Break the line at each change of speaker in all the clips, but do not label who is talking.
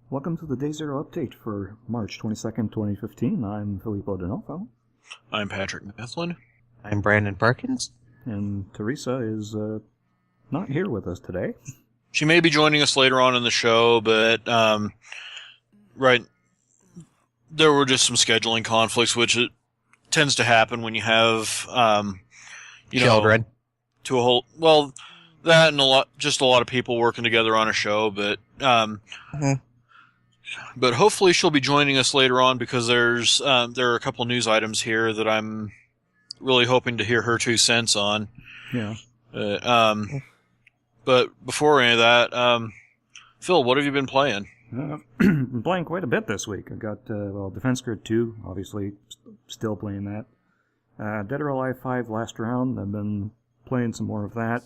Welcome to the Day Zero update for March 22nd, 2015. I'm Filippo D'Onofrio,
I'm Patrick Mifflin.
I'm Brandon Perkins.
and Teresa is not here with us today.
She may be joining us later on in the show, but right, there were just some scheduling conflicts, which it tends to happen when you have
Children.
to a whole that and a lot of people working together on a show, but But hopefully she'll be joining us later on because there are a couple news items here that I'm really hoping to hear her 2 cents on.
Yeah.
But before any of that, Phil, what have you been playing?
Been playing quite a bit this week. I got, Defense Grid 2, obviously, still playing that. Dead or Alive 5 last round, I've been playing some more of that.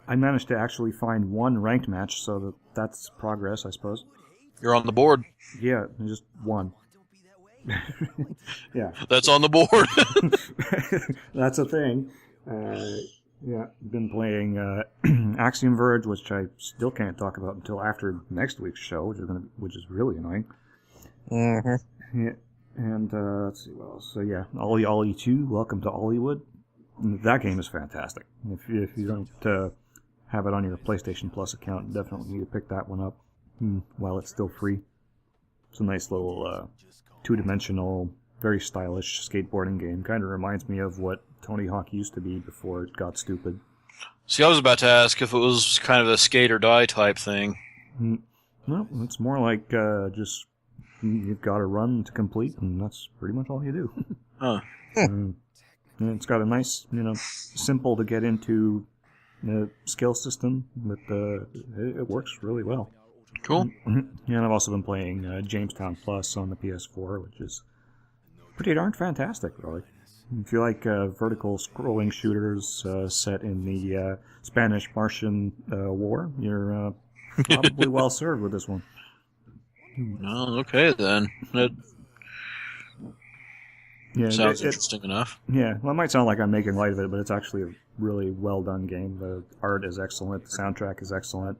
I managed to actually find one ranked match, so that's progress, I suppose.
You're on the board.
Yeah, just one. Yeah.
That's on the board.
That's a thing. Yeah, been playing Axiom Verge, which I still can't talk about until after next week's show, which is really annoying.
Mm-hmm.
Yeah, and let's see what else. So yeah, Ollie 2, Welcome to Ollywood. That game is fantastic. If you don't have it on your PlayStation Plus account, definitely need to pick that one up while it's still free. It's a nice little two-dimensional, very stylish skateboarding game. Kind of reminds me of what Tony Hawk used to be before it got stupid.
See, I was about to ask if it was kind of a skate or die type thing.
No, it's more like just you've got to run to complete, and that's pretty much all you do.
Huh.
And it's got a nice, simple to get into skill system, but it works really well.
Cool.
Yeah, and I've also been playing Jamestown Plus on the PS4, which is pretty darn fantastic, really. If you like vertical scrolling shooters set in the Spanish-Martian War, you're probably well served with this one.
Oh, okay then. That sounds interesting enough.
Yeah, well, it might sound like I'm making light of it, but it's actually a really well done game. The art is excellent, the soundtrack is excellent.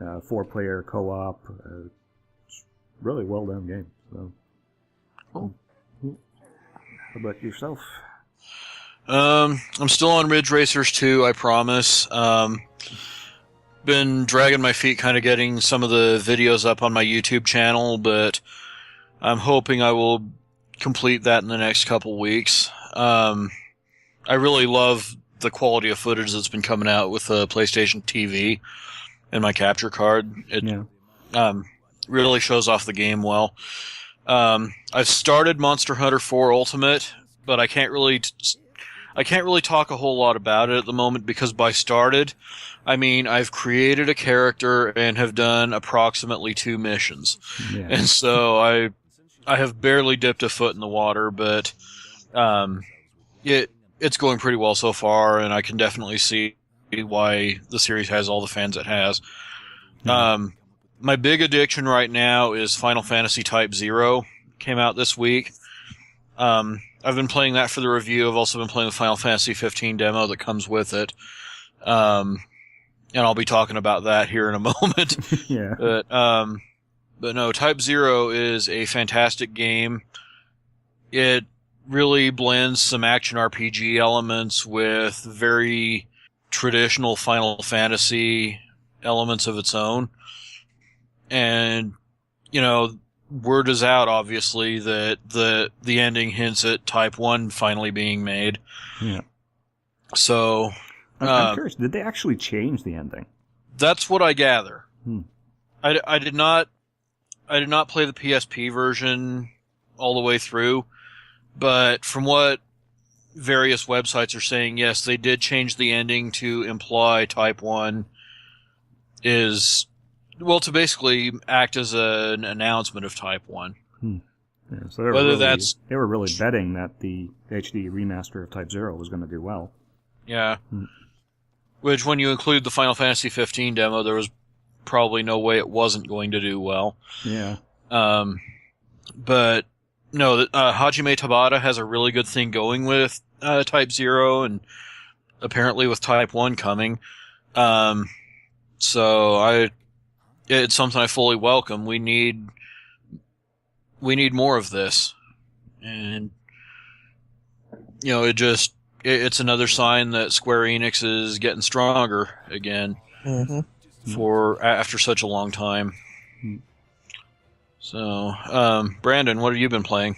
4-player co-op. It's really well done game. So,
cool.
How about yourself?
I'm still on Ridge Racers 2, I promise. Been dragging my feet kind of getting some of the videos up on my YouTube channel, but I'm hoping I will complete that in the next couple weeks. I really love the quality of footage that's been coming out with the PlayStation TV and my capture card. It really shows off the game well. I've started Monster Hunter 4 Ultimate, but I can't really talk a whole lot about it at the moment because by started, I mean I've created a character and have done approximately 2 missions. Yeah. And so I have barely dipped a foot in the water, but it's going pretty well so far, and I can definitely see why the series has all the fans it has. My big addiction right now is Final Fantasy Type 0. Came out this week. I've been playing that for the review. I've also been playing the Final Fantasy 15 demo that comes with it. And I'll be talking about that here in a moment.
Yeah.
But no, Type 0 is a fantastic game. It really blends some action RPG elements with very traditional Final Fantasy elements of its own. And, word is out, obviously, that the ending hints at Type 1 finally being made.
Yeah.
So...
I'm curious, did they actually change the ending?
That's what I gather. I did not play the PSP version all the way through, but from what various websites are saying, yes, they did change the ending to imply Type 1 is, to basically act as an announcement of Type 1.
Yeah, so they were really betting that the HD remaster of Type 0 was going to do well.
Yeah. Which, when you include the Final Fantasy 15 demo, there was probably no way it wasn't going to do well.
Yeah.
But, no, Hajime Tabata has a really good thing going with Type 0, and apparently with Type 1 coming. So it's something I fully welcome. We need more of this, and it's another sign that Square Enix is getting stronger again for after such a long time. So, Brandon, what have you been playing?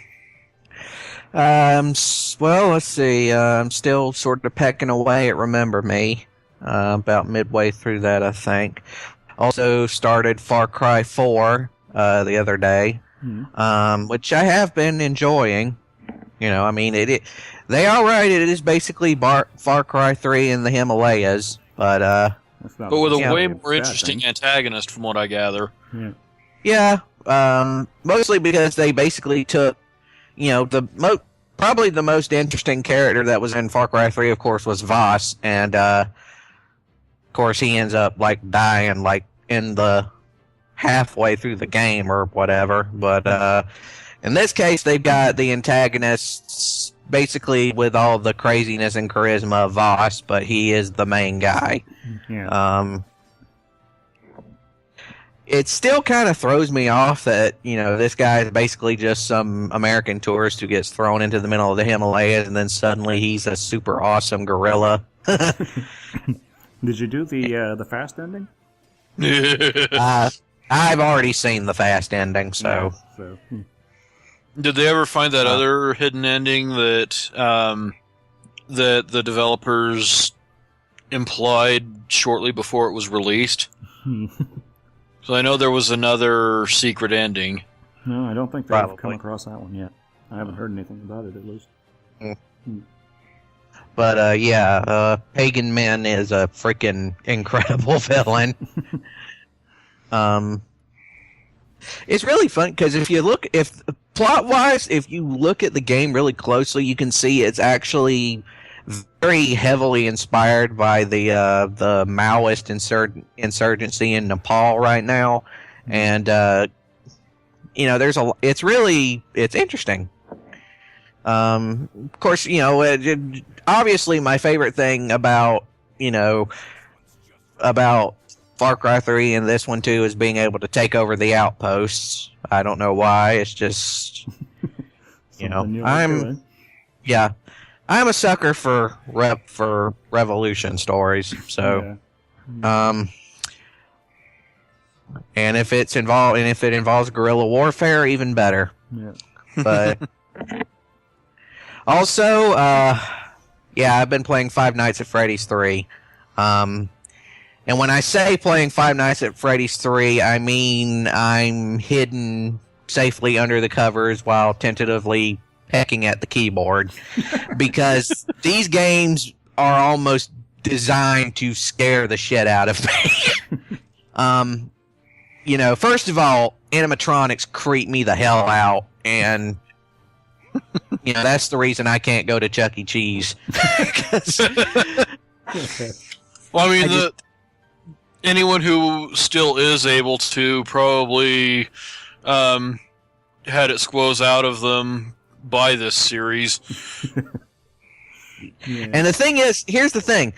Well, let's see. I'm still sort of pecking away at Remember Me. About midway through that, I think. Also started Far Cry 4 the other day, which I have been enjoying. They are right. It is basically Far Cry 3 in the Himalayas, but
with a way more interesting antagonist, from what I gather.
Yeah. Mostly because they basically took, probably the most interesting character that was in Far Cry 3, of course, was Voss, and of course he ends up dying in the halfway through the game or whatever. But in this case, they've got the antagonists basically with all the craziness and charisma of Voss, but he is the main guy.
Yeah.
It still kind of throws me off that, this guy is basically just some American tourist who gets thrown into the middle of the Himalayas, and then suddenly he's a super awesome gorilla.
Did you do the fast ending?
I've already seen the fast ending, so...
Did they ever find that other hidden ending that that the developers implied shortly before it was released? So I know there was another secret ending.
No, I don't think they've come across that one yet. I haven't heard anything about it, at least.
But, Pagan Min is a freaking incredible villain. It's really fun, because plot-wise, if you look at the game really closely, you can see it's actually very heavily inspired by the Maoist insurgency in Nepal right now, and it's interesting. Of course, obviously my favorite thing about Far Cry 3 and this one too is being able to take over the outposts. I don't know why. It's just I'm a sucker for revolution stories. So, and if it involves guerrilla warfare, even better.
Yeah.
But also, I've been playing Five Nights at Freddy's 3. And when I say playing Five Nights at Freddy's 3, I mean I'm hidden safely under the covers while tentatively pecking at the keyboard, because these games are almost designed to scare the shit out of me. First of all, animatronics creep me the hell out, and that's the reason I can't go to Chuck E. Cheese.
Well, I mean, anyone who still is able to probably had it squoze out of them by this series.
Yeah.
And the thing is, here's the thing.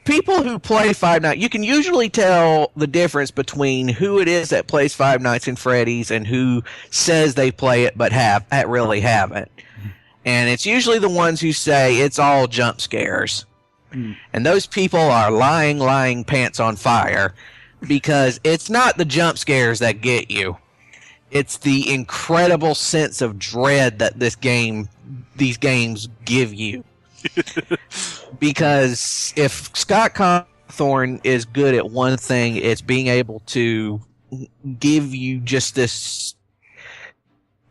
People who play Five Nights, you can usually tell the difference between who it is that plays Five Nights at Freddy's and who says they play it but really haven't. And it's usually the ones who say it's all jump scares. And those people are lying pants on fire, because it's not the jump scares that get you. It's the incredible sense of dread that these games give you. Because if Scott Cawthorn is good at one thing, it's being able to give you just this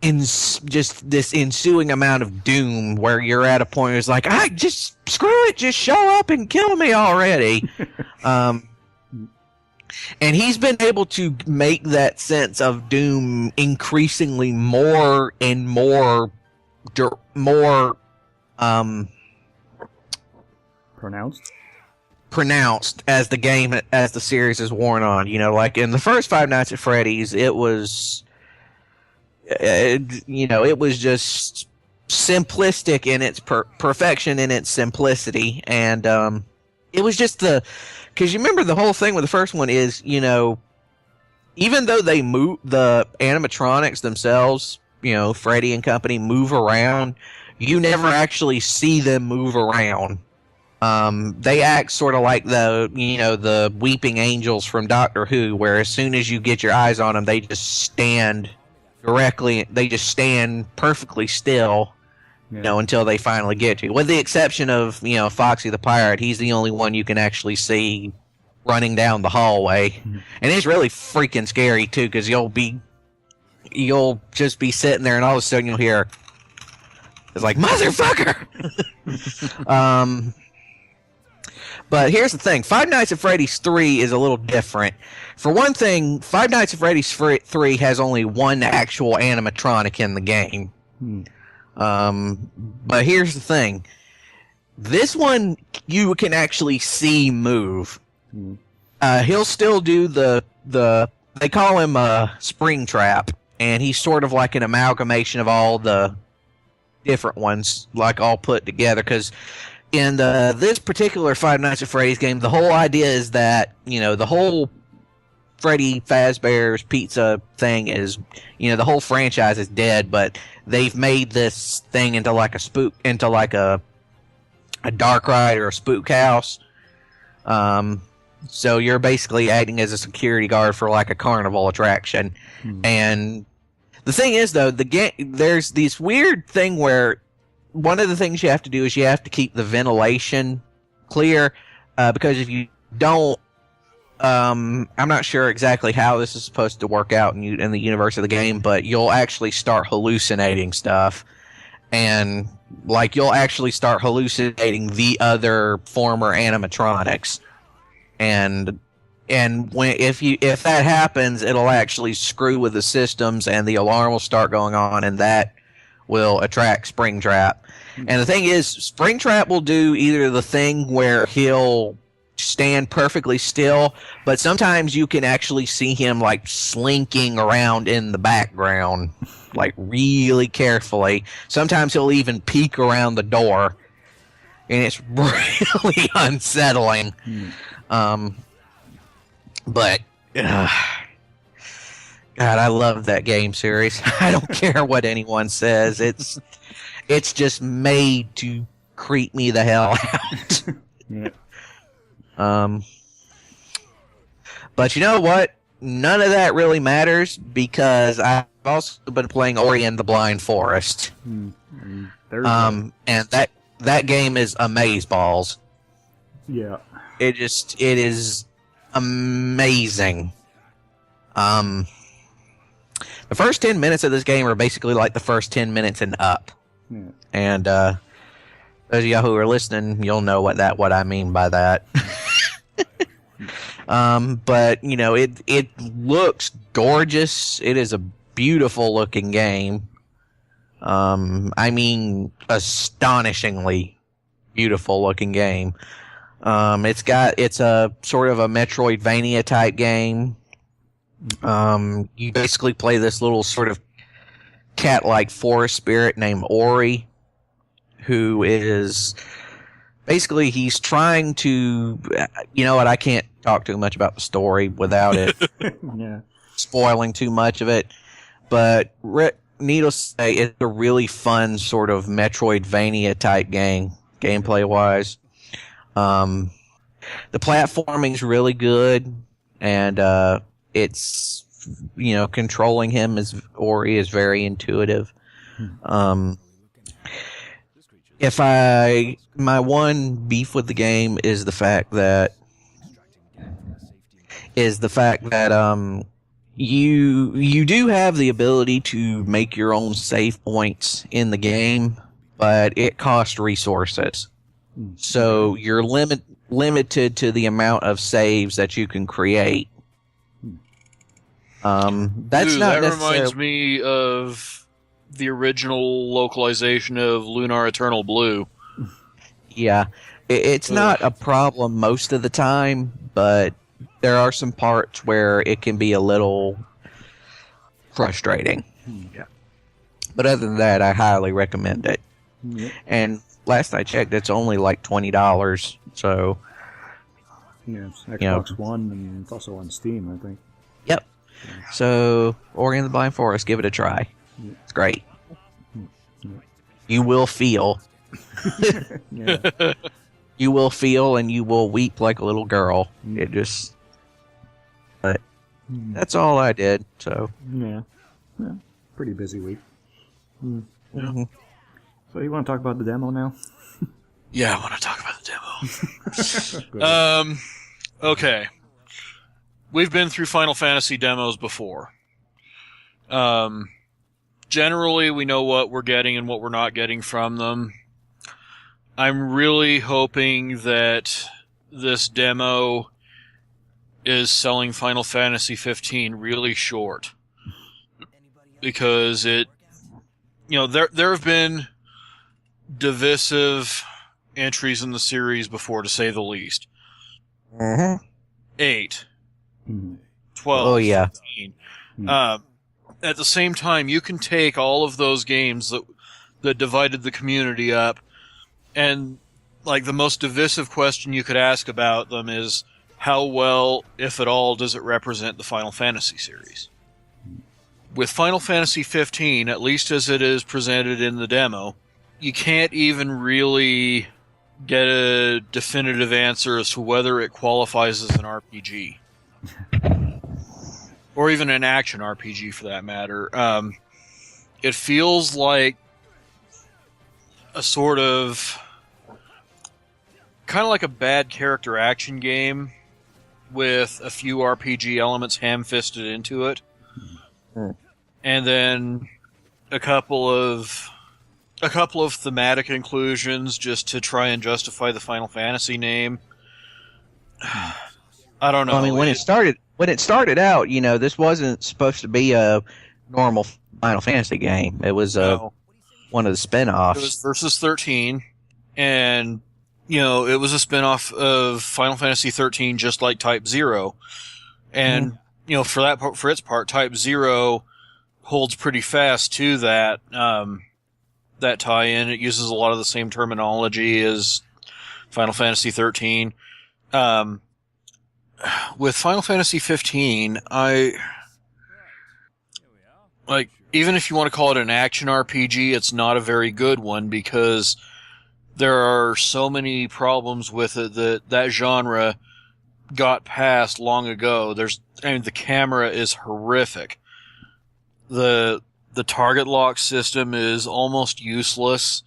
ensuing amount of doom, where you're at a point where it's like, screw it, just show up and kill me already. And he's been able to make that sense of doom increasingly more and more pronounced as the series has worn on. Like in the first Five Nights at Freddy's, it was just simplistic in its perfection in its simplicity, and it was just because you remember the whole thing with the first one is, even though they move, the animatronics themselves, Freddy and company move around, you never actually see them move around. They act sort of like the weeping angels from Doctor Who, where as soon as you get your eyes on them, they just stand perfectly still, until they finally get you. With the exception of, Foxy the Pirate, he's the only one you can actually see running down the hallway. Mm-hmm. And it's really freaking scary, too, because you'll just be sitting there and all of a sudden you'll hear, it's like, motherfucker! But here's the thing. Five Nights at Freddy's 3 is a little different. For one thing, Five Nights at Freddy's 3 has only one actual animatronic in the game. But here's the thing. This one, you can actually see move. He'll still do they call him Springtrap, and he's sort of like an amalgamation of all the different ones, like all put together, because in this particular Five Nights at Freddy's game, the whole idea is that, the whole Freddy Fazbear's Pizza thing is, the whole franchise is dead, but they've made this thing into like a dark ride or a spook house. So you're basically acting as a security guard for like a carnival attraction. And the thing is, though, there's this weird thing where one of the things you have to do is you have to keep the ventilation clear, because if you don't, I'm not sure exactly how this is supposed to work out in the universe of the game, but you'll actually start hallucinating stuff, and like you'll actually start hallucinating the other former animatronics, and if that happens, it'll actually screw with the systems, and the alarm will start going on, and that will attract Springtrap. And the thing is, Springtrap will do either the thing where he'll stand perfectly still, but sometimes you can actually see him like slinking around in the background, like really carefully. Sometimes he'll even peek around the door, and it's really unsettling. But God, I love that game series. I don't care what anyone says. It's just made to creep me the hell out. But you know what? None of that really matters, because I've also been playing Ori and the Blind Forest. And that game is amazeballs.
Yeah.
It is amazing. The first 10 minutes of this game are basically like the first 10 minutes and up. And those of y'all who are listening, you'll know what I mean by that. But it looks gorgeous. It is a beautiful looking game. I mean, astonishingly beautiful looking game. It's a sort of a Metroidvania type game. You basically play this little sort of cat-like forest spirit named Ori, who is basically, he's trying to, I can't talk too much about the story without it spoiling too much of it, but needless to say, it's a really fun sort of Metroidvania type game, gameplay-wise. The platforming's really good, and it's, controlling him as Ori is very intuitive. My one beef with the game is the fact that you do have the ability to make your own save points in the game, but it costs resources. So you're limited to the amount of saves that you can create. That
reminds me of the original localization of Lunar Eternal Blue.
Yeah, it's not a problem most of the time, but there are some parts where it can be a little frustrating.
Yeah.
But other than that, I highly recommend it.
Yeah.
And last I checked, it's only like $20. So
yeah, it's Xbox One, and it's also on Steam, I think.
Yep. So, Ori and the Blind Forest, give it a try. It's great. You will feel.
Yeah.
You will feel and you will weep like a little girl. It just... But that's all I did, so...
Yeah. Pretty busy week.
Mhm.
So you want to talk about the demo now?
Yeah, I want to talk about the demo. Okay. We've been through Final Fantasy demos before. Generally, we know what we're getting and what we're not getting from them. I'm really hoping that this demo is selling Final Fantasy 15 really short. Because there have been divisive entries in the series before, to say the least. 8, 12,
Oh, yeah.
15. At the same time, you can take all of those games that divided the community up, and like the most divisive question you could ask about them is, how well, if at all, does it represent the Final Fantasy series? With Final Fantasy 15, at least as it is presented in the demo, you can't even really get a definitive answer as to whether it qualifies as an RPG. Or even an action RPG, for that matter. It feels like a sort of... kind of like a bad character action game with a few RPG elements ham-fisted into it. And then a couple of thematic inclusions just to try and justify the Final Fantasy name. I don't know.
I mean, when it started out, this wasn't supposed to be a normal Final Fantasy game. It was one of the spin-offs.
It was Versus 13, and it was a spin-off of Final Fantasy 13, just like Type 0. And for its part, Type 0 holds pretty fast to that that tie-in. It uses a lot of the same terminology as Final Fantasy 13. With Final Fantasy 15, even if you want to call it an action RPG, it's not a very good one because there are so many problems with it that genre got past long ago. The camera is horrific. The target lock system is almost useless.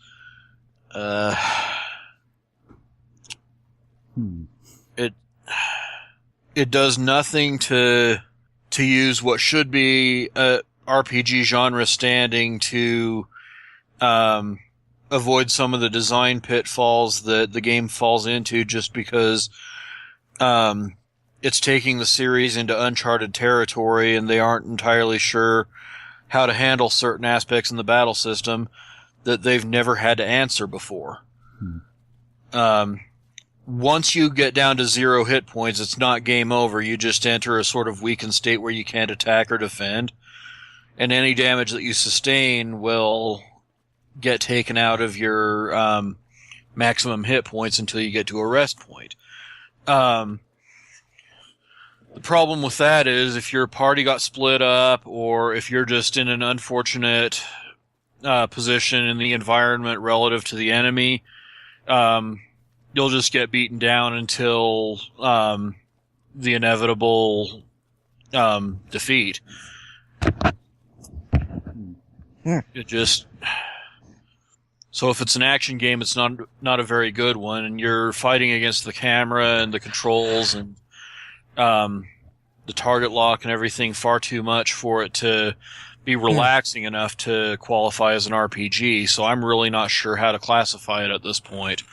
It does nothing to use what should be a RPG genre standing to avoid some of the design pitfalls that the game falls into, just because it's taking the series into uncharted territory and they aren't entirely sure how to handle certain aspects in the battle system that they've never had to answer before. Once you get down to 0 hit points, it's not game over. You just enter a sort of weakened state where you can't attack or defend. And any damage that you sustain will get taken out of your maximum hit points until you get to a rest point. The problem with that is if your party got split up, or if you're just in an unfortunate position in the environment relative to the enemy, you'll just get beaten down until the inevitable defeat. So if it's an action game, it's not a very good one, and you're fighting against the camera and the controls and the target lock and everything far too much for it to be relaxing enough to qualify as an RPG. So I'm really not sure how to classify it at this point.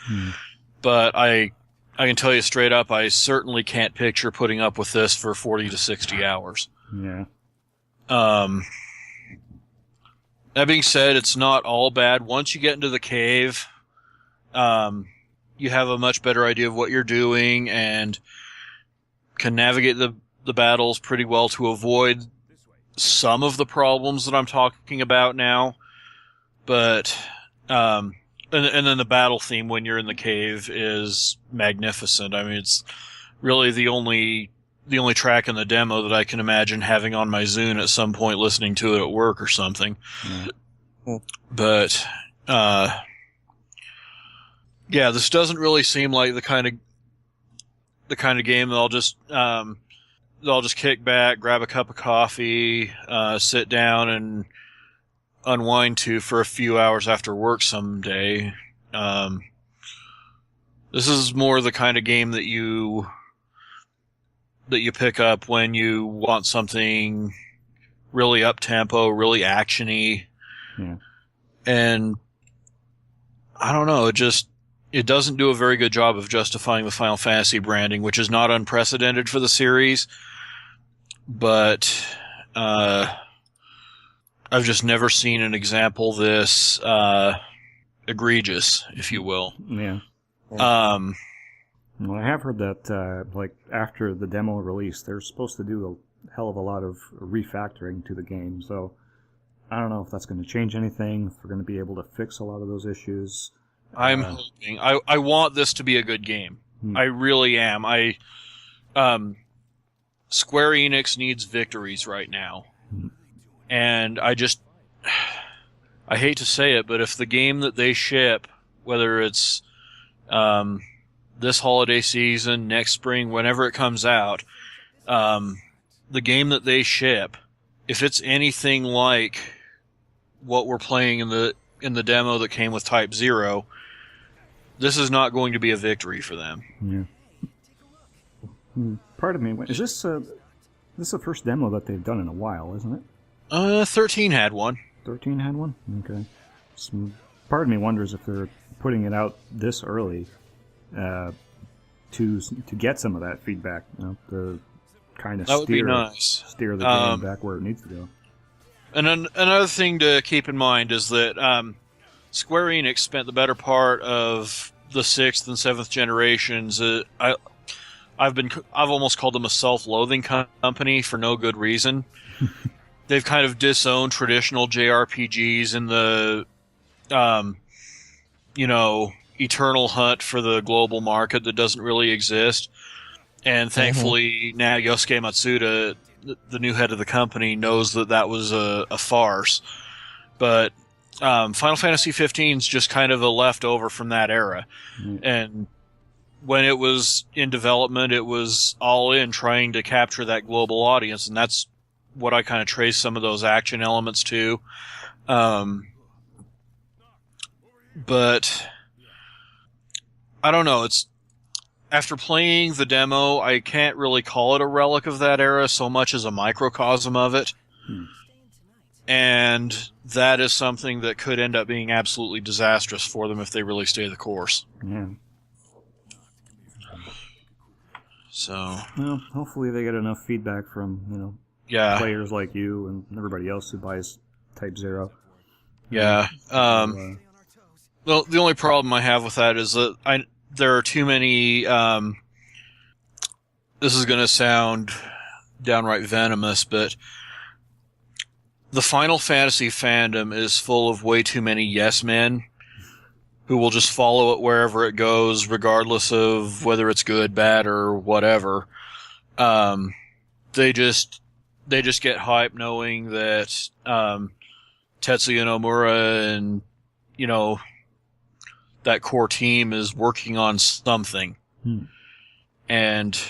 But I can tell you straight up, I certainly can't picture putting up with this for 40 to 60 hours.
Yeah.
That being said, it's not all bad. Once you get into the cave, you have a much better idea of what you're doing and can navigate the battles pretty well to avoid some of the problems that I'm talking about now. But and then the battle theme when you're in the cave is magnificent. I mean, it's really the only the only track in the demo that I can imagine having on my Zune at some point, listening to it at work or something.
Yeah.
But yeah, this doesn't really seem like the kind of game that I'll just kick back, grab a cup of coffee, sit down and unwind to for a few hours after work someday. This is more the kind of game that you pick up when you want something really up-tempo, really actiony.
Yeah.
And I don't know, it doesn't do a very good job of justifying the Final Fantasy branding, which is not unprecedented for the series. But I've just never seen an example this egregious, if you will.
Yeah. Well, I have heard that, like, after the demo release, they're supposed to do a hell of a lot of refactoring to the game, so I don't know if that's going to change anything, if we're going to be able to fix a lot of those issues.
I'm hoping. I want this to be a good game. I really am. Square Enix needs victories right now. And I hate to say it, but if the game that they ship, whether it's this holiday season, next spring, whenever it comes out, the game that they ship, if it's anything like what we're playing in the demo that came with Type 0, this is not going to be a victory for them.
Yeah. Pardon me, is this the first demo that they've done in a while, isn't it?
13 had one.
13 had one? Okay. Part of me wonders if they're putting it out this early to get some of that feedback, to kind of steer the game back where it needs to go.
And another thing to keep in mind is that Square Enix spent the better part of the 6th and 7th generations. I've almost called them a self-loathing company for no good reason. They've kind of disowned traditional JRPGs in the, eternal hunt for the global market that doesn't really exist. And thankfully, now Yosuke Matsuda, the new head of the company, knows that was a farce. But Final Fantasy 15 is just kind of a leftover from that era. And when it was in development, it was all in trying to capture that global audience, and that's what I kind of trace some of those action elements to. But I don't know. After playing the demo, I can't really call it a relic of that era so much as a microcosm of it. And that is something that could end up being absolutely disastrous for them if they really stay the course.
Yeah.
So,
well, hopefully they get enough feedback from, players like you and everybody else who buys Type 0.
Yeah. Well, the only problem I have with that is that there are too many. This is going to sound downright venomous, but the Final Fantasy fandom is full of way too many yes men who will just follow it wherever it goes, regardless of whether it's good, bad, or whatever. They just get hyped knowing that Tetsuya Nomura and that core team is working on something. And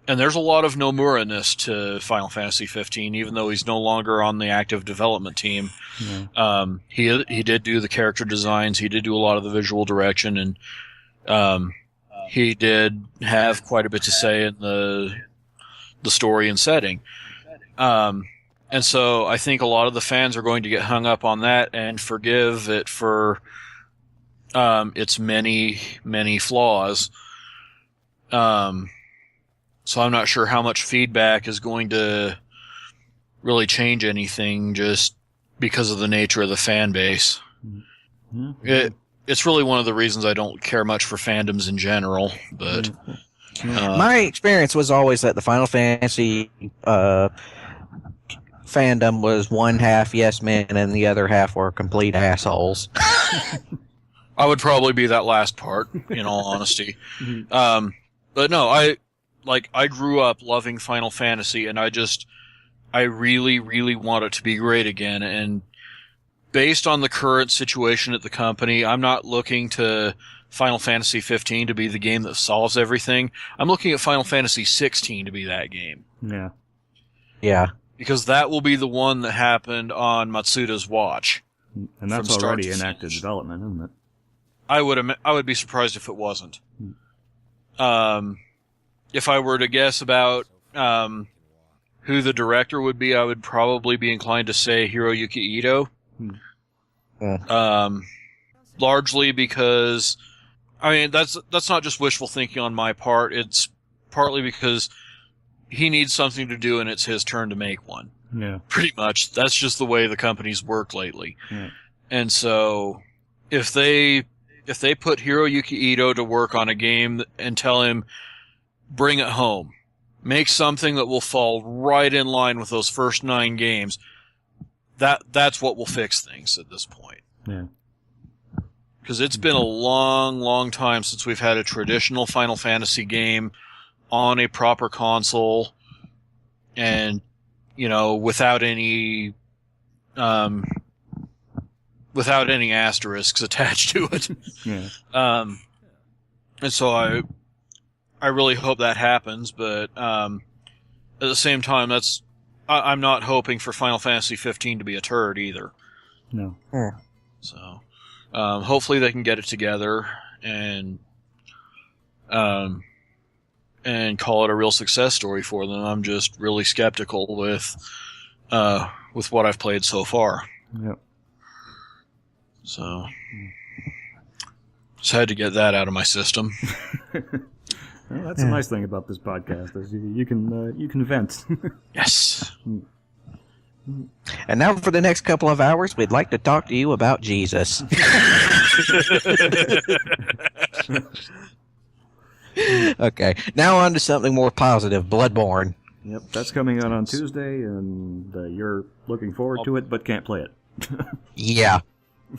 there's a lot of Nomura-ness to Final Fantasy 15, even though he's no longer on the active development team.
Yeah.
He did do the character designs, he did do a lot of the visual direction, and he did have quite a bit to say in the story and setting. And so I think a lot of the fans are going to get hung up on that and forgive it for its many, many flaws. So I'm not sure how much feedback is going to really change anything just because of the nature of the fan base.
Mm-hmm.
It's really one of the reasons I don't care much for fandoms in general. But
my experience was always that the Final Fantasy fandom was one half yes men and the other half were complete assholes.
I would probably be that last part, in all honesty. But no, like, I grew up loving Final Fantasy, and I really, really want it to be great again. And based on the current situation at the company, I'm not looking to Final Fantasy 15 to be the game that solves everything. I'm looking at Final Fantasy 16 to be that game.
Yeah.
Yeah.
Because that will be the one that happened on Matsuda's watch.
And that's already in active development, isn't it?
I would be surprised if it wasn't. If I were to guess about who the director would be, I would probably be inclined to say Hiroyuki Ito. Largely because, I mean, that's not just wishful thinking on my part. It's partly because he needs something to do, and it's his turn to make one.
Yeah.
Pretty much. That's just the way the company's worked lately.
Yeah.
And so, if they put Hiroyuki Ito to work on a game and tell him, bring it home, make something that will fall right in line with those first 9 games, that's what will fix things at this point.
Yeah.
Because it's been a long, long time since we've had a traditional Final Fantasy game on a proper console, and, you know, without any asterisks attached to it.
Yeah.
And so I really hope that happens, but at the same time, I'm not hoping for Final Fantasy 15 to be a turd either.
No.
So hopefully they can get it together and call it a real success story for them. I'm just really skeptical with what I've played so far.
Yep.
So just had to get that out of my system.
Well, that's a nice thing about this podcast, is you can vent.
Yes.
And now for the next couple of hours, we'd like to talk to you about Jesus. Okay, now on to something more positive, Bloodborne.
Yep, that's coming out on Tuesday, and you're looking forward to it, but can't play it.
Yeah.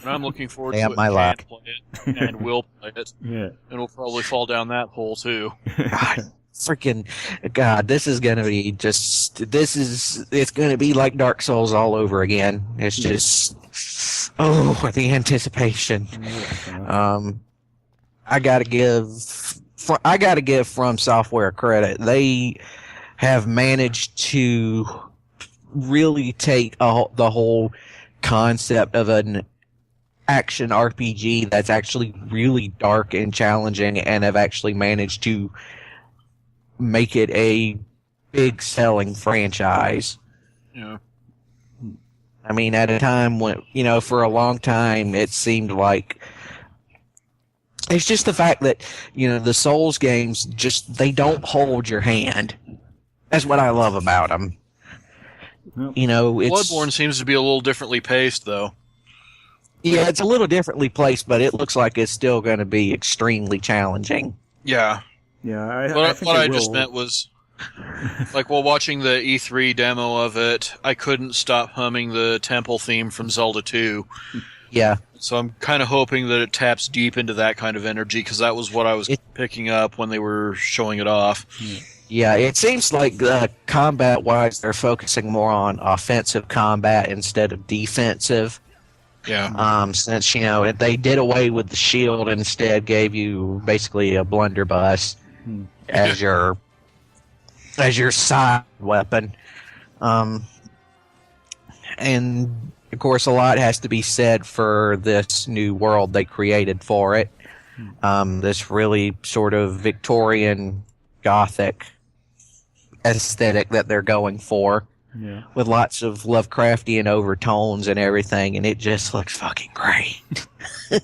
And I'm looking forward
Damn
to it.
my luck.
Play it, and will play it.
Yeah.
And we'll probably fall down that hole too.
God, freaking God, this is gonna be it's gonna be like Dark Souls all over again. It's just, the anticipation. I gotta give From Software credit. They have managed to really take the whole concept of an action RPG that's actually really dark and challenging, and have actually managed to make it a big selling franchise.
Yeah.
I mean, at a time when, for a long time, it seemed like it's just the fact that, the Souls games they don't hold your hand. That's what I love about them.
Yep.
Bloodborne seems to be a little differently paced, though.
Yeah, it's a little differently placed, but it looks like it's still going to be extremely challenging.
Yeah.
Yeah,
What I just meant was, like, while watching the E3 demo of it, I couldn't stop humming the temple theme from Zelda 2.
Yeah.
So I'm kind of hoping that it taps deep into that kind of energy, because that was what I was picking up when they were showing it off.
Yeah, it seems like combat-wise, they're focusing more on offensive combat instead of defensive.
Yeah.
Since, they did away with the shield and instead gave you basically a blunderbuss as your side weapon. And of course, a lot has to be said for this new world they created for it. This really sort of Victorian Gothic aesthetic that they're going for.
Yeah.
With lots of Lovecraftian overtones and everything, and it just looks fucking great.
Yeah,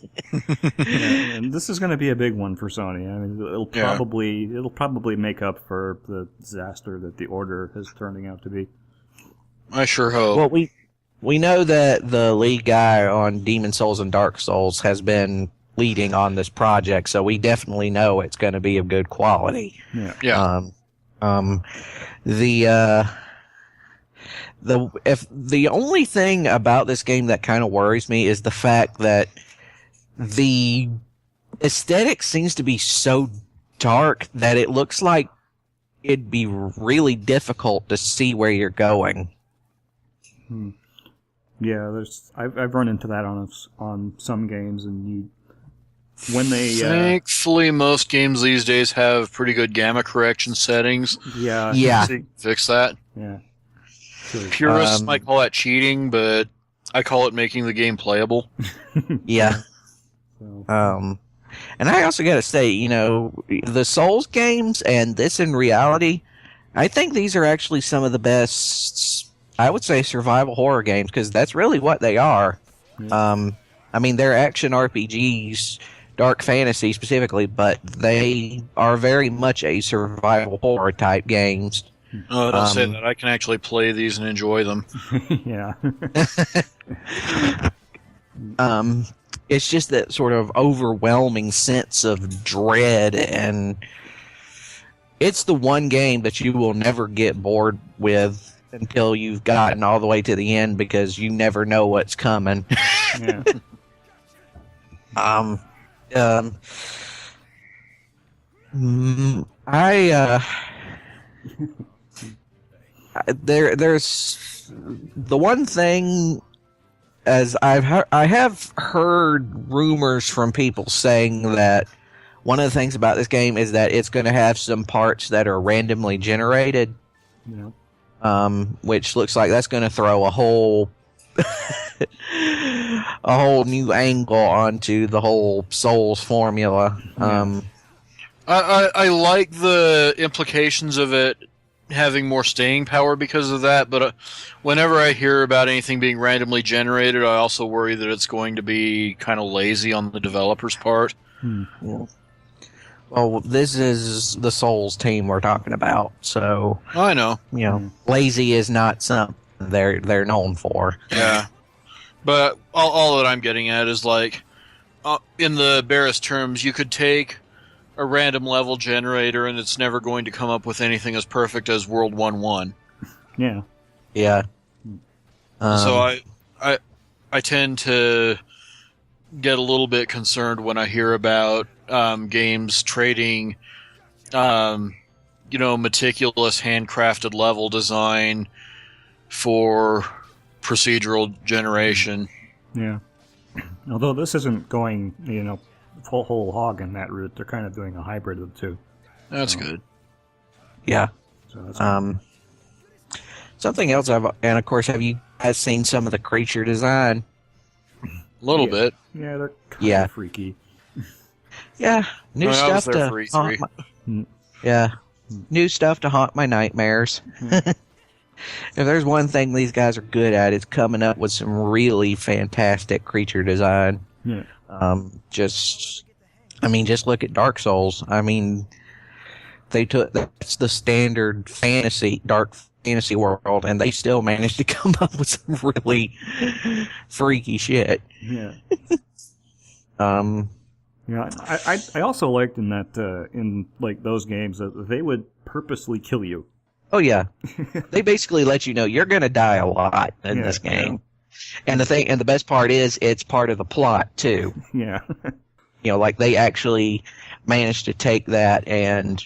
and this is going to be a big one for Sony. I mean, it'll probably make up for the disaster that the Order is turning out to be.
I sure hope.
Well, we know that the lead guy on Demon Souls and Dark Souls has been leading on this project, so we definitely know it's going to be of good quality.
Yeah.
The only thing about this game that kind of worries me is the fact that the aesthetic seems to be so dark that it looks like it'd be really difficult to see where you're going.
Yeah, I've run into that on some games, and when they
Thankfully, most games these days have pretty good gamma correction settings.
Yeah.
To fix that.
Yeah.
Purists might call that cheating, but I call it making the game playable.
Yeah.
So.
And I also got to say, you know, the Souls games and this in reality, I think these are actually some of the best, I would say, survival horror games, because that's really what they are.
Yeah.
I mean, they're action RPGs, dark fantasy specifically, but they are very much a survival horror type games.
Oh, don't say that. I can actually play these and enjoy them.
Yeah.
It's just that sort of overwhelming sense of dread, and it's the one game that you will never get bored with until you've gotten all the way to the end, because you never know what's coming.
Yeah.
There's the one thing, as I have heard rumors from people saying that one of the things about this game is that it's going to have some parts that are randomly generated.
Yeah.
Which looks like that's going to throw a whole a whole new angle onto the whole Souls formula.
I like the implications of it having more staying power because of that, but whenever I hear about anything being randomly generated, I also worry that it's going to be kind of lazy on the developer's part.
Yeah. Well, this is the Souls team we're talking about, so
I know.
You know, lazy is not something they're known for.
Yeah, but all that I'm getting at is like, in the barest terms, you could take a random level generator, and it's never going to come up with anything as perfect as World 1-1.
Yeah.
Yeah.
So I tend to get a little bit concerned when I hear about games trading, meticulous handcrafted level design for procedural generation.
Yeah. Although this isn't going, full whole hog in that route, they're kind of doing a hybrid of the two.
That's good.
Yeah.
So that's
something else and of course, have you guys seen some of the creature design?
A little bit.
Yeah, they're kind of freaky.
Yeah, new stuff to
for E3.
New stuff to haunt my nightmares. If there's one thing these guys are good at, it's coming up with some really fantastic creature design.
Yeah.
Just look at Dark Souls. I mean, that's the standard dark fantasy world, and they still managed to come up with some really freaky shit.
Yeah. Yeah, I also liked in that in like those games that they would purposely kill you.
Oh yeah, they basically let you know you're gonna die a lot in this game, and the best part is it's part of the plot too.
Yeah,
like they actually managed to take that and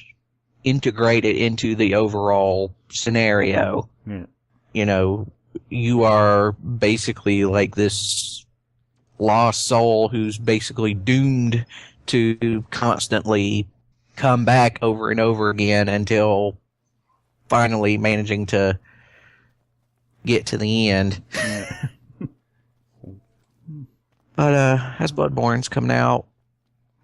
integrate it into the overall scenario.
Yeah,
you are basically like this lost soul who's basically doomed to constantly come back over and over again until finally managing to get to the end.
Yeah.
But as Bloodborne's coming out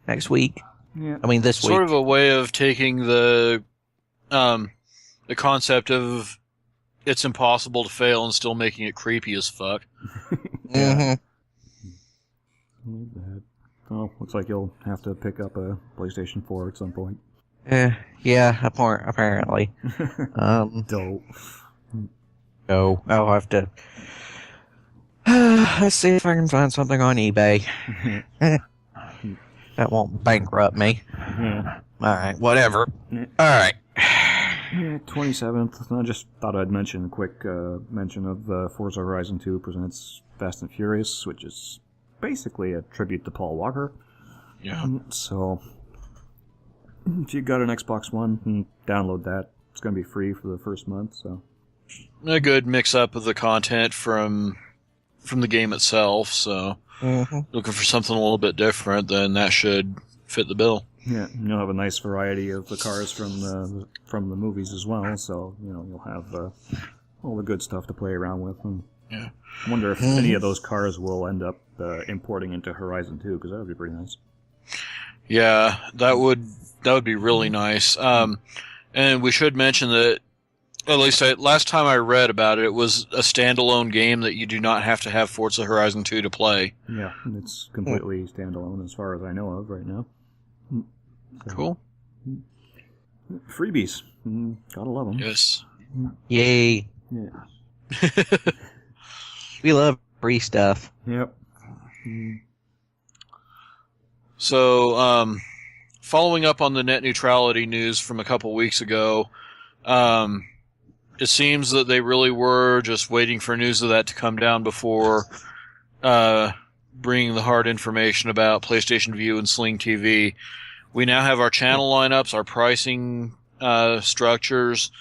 next week.
Yeah.
I mean this week.
Sort of a way of taking the concept of it's impossible to fail and still making it creepy as fuck.
Mm-hmm.
Oh, looks like you'll have to pick up a PlayStation 4 at some point.
Yeah, apparently.
Dope.
No, I'll have to. Let's see if I can find something on eBay. That won't bankrupt me.
Yeah.
Alright, whatever.
Yeah.
Alright.
Yeah, 27th. I just thought I'd mention a quick mention of Forza Horizon 2 presents Fast and Furious, which is basically a tribute to Paul Walker.
Yeah.
So, if you got an Xbox One, download that. it's going to be free for the first month. So
a good mix-up of the content from the game itself, so looking for something a little bit different, then that should fit the bill.
Yeah, you'll have a nice variety of the cars from the movies as well, so you'll have all the good stuff to play around with. And
yeah.
I wonder if any of those cars will end up importing into Horizon 2, because that would be pretty nice.
Yeah, that would be really nice. And we should mention that, at least last time I read about it, it was a standalone game that you do not have to have Forza Horizon 2 to play.
Yeah, it's completely standalone as far as I know of right now. So,
cool.
Freebies. Gotta love them.
Yes.
Yay.
Yeah.
We love free stuff.
Yep.
So, following up on the net neutrality news from a couple weeks ago, it seems that they really were just waiting for news of that to come down before bringing the hard information about PlayStation Vue and Sling TV. We now have our channel lineups, our pricing structures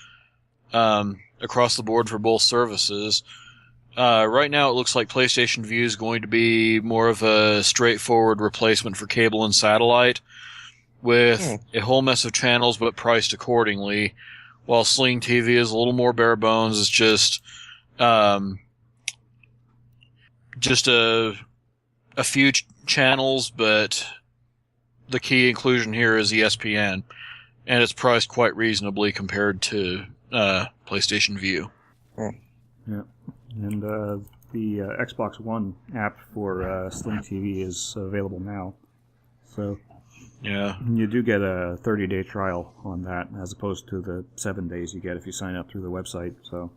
across the board for both services. Right now it looks like PlayStation Vue is going to be more of a straightforward replacement for cable and satellite, with a whole mess of channels but priced accordingly, while Sling TV is a little more bare bones. It's just a few channels, but the key inclusion here is ESPN, and it's priced quite reasonably compared to PlayStation Vue.
Yeah, and the Xbox One app for Sling TV is available now, so
yeah,
you do get a 30-day trial on that, as opposed to the 7 days you get if you sign up through the website. So,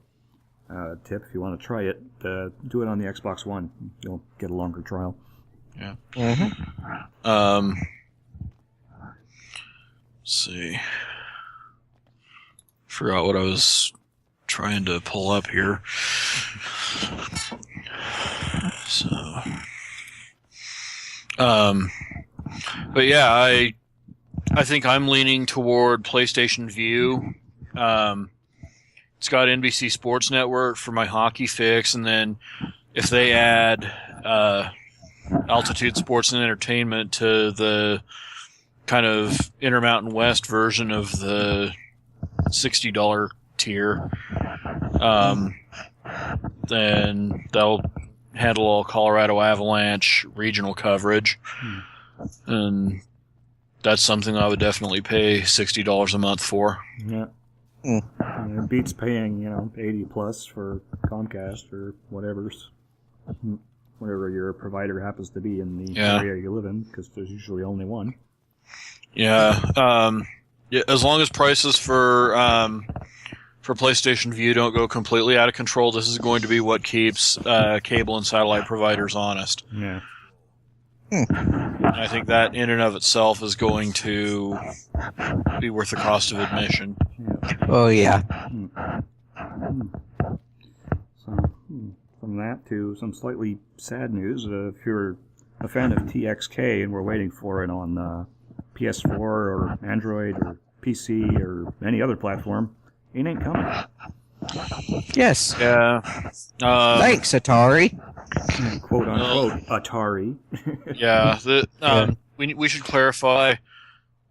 tip, if you want to try it, do it on the Xbox One. You'll get a longer trial.
Yeah. Let's see. Forgot what I was trying to pull up here. So, but yeah, I think I'm leaning toward PlayStation Vue. It's got NBC Sports Network for my hockey fix, and then if they add Altitude Sports and Entertainment to the kind of Intermountain West version of the $60 tier, then they'll handle all Colorado Avalanche regional coverage, and that's something I would definitely pay $60 a month for.
Yeah. It beats paying, $80 plus for Comcast or whatever your provider happens to be in the area you live in, because there's usually only one.
Yeah. As long as prices for PlayStation Vue don't go completely out of control, this is going to be what keeps cable and satellite providers honest.
Yeah.
I think that in and of itself is going to be worth the cost of admission.
Yeah.
Oh, yeah.
So, from that to some slightly sad news, if you're a fan of TXK and we're waiting for it on PS4 or Android or PC or any other platform, it ain't coming.
Yes.
Yeah.
Thanks, Atari.
Quote unquote Atari.
Yeah. We should clarify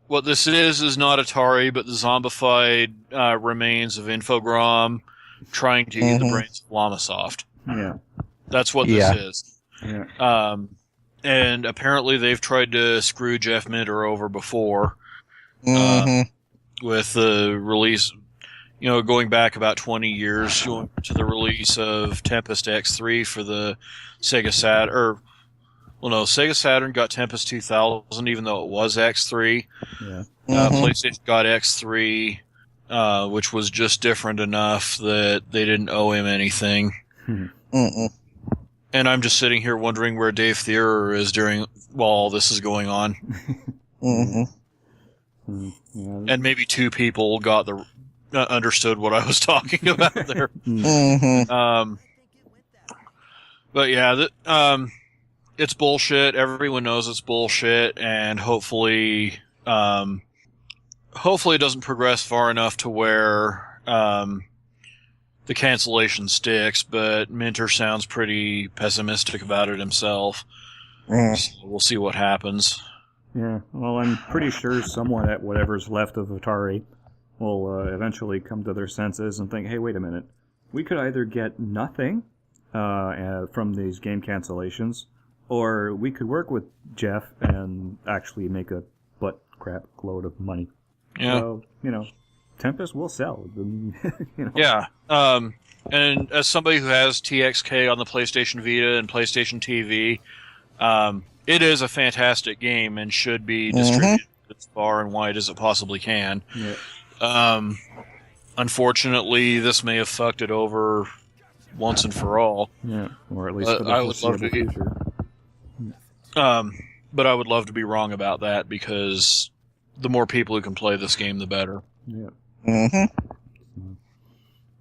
what this is not Atari, but the zombified remains of Infogram trying to eat the brains of Llamasoft.
Yeah.
That's what this is.
Yeah.
And apparently they've tried to screw Jeff Minter over before with the release, going back about 20 years to the release of Tempest X3 for the Sega Saturn. Sega Saturn got Tempest 2000, even though it was X3.
Yeah.
PlayStation got X3, which was just different enough that they didn't owe him anything. And I'm just sitting here wondering where Dave Thierer is while all this is going on. And maybe two people got understood what I was talking about there. But yeah, it's bullshit. Everyone knows it's bullshit, and hopefully hopefully it doesn't progress far enough to where the cancellation sticks, but Minter sounds pretty pessimistic about it himself. So we'll see what happens.
Yeah, well, I'm pretty sure someone at whatever's left of Atari will eventually come to their senses and think, hey, wait a minute. We could either get nothing from these game cancellations, or we could work with Jeff and actually make a butt crap load of money.
Yeah.
So, Tempest will sell.
Yeah. And as somebody who has TXK on the PlayStation Vita and PlayStation TV, it is a fantastic game and should be distributed as far and wide as it possibly can.
Yeah.
Unfortunately, this may have fucked it over once and for all.
Yeah, or at least for the foreseeable future.
But I would love to be wrong about that, because the more people who can play this game, the better.
Yeah.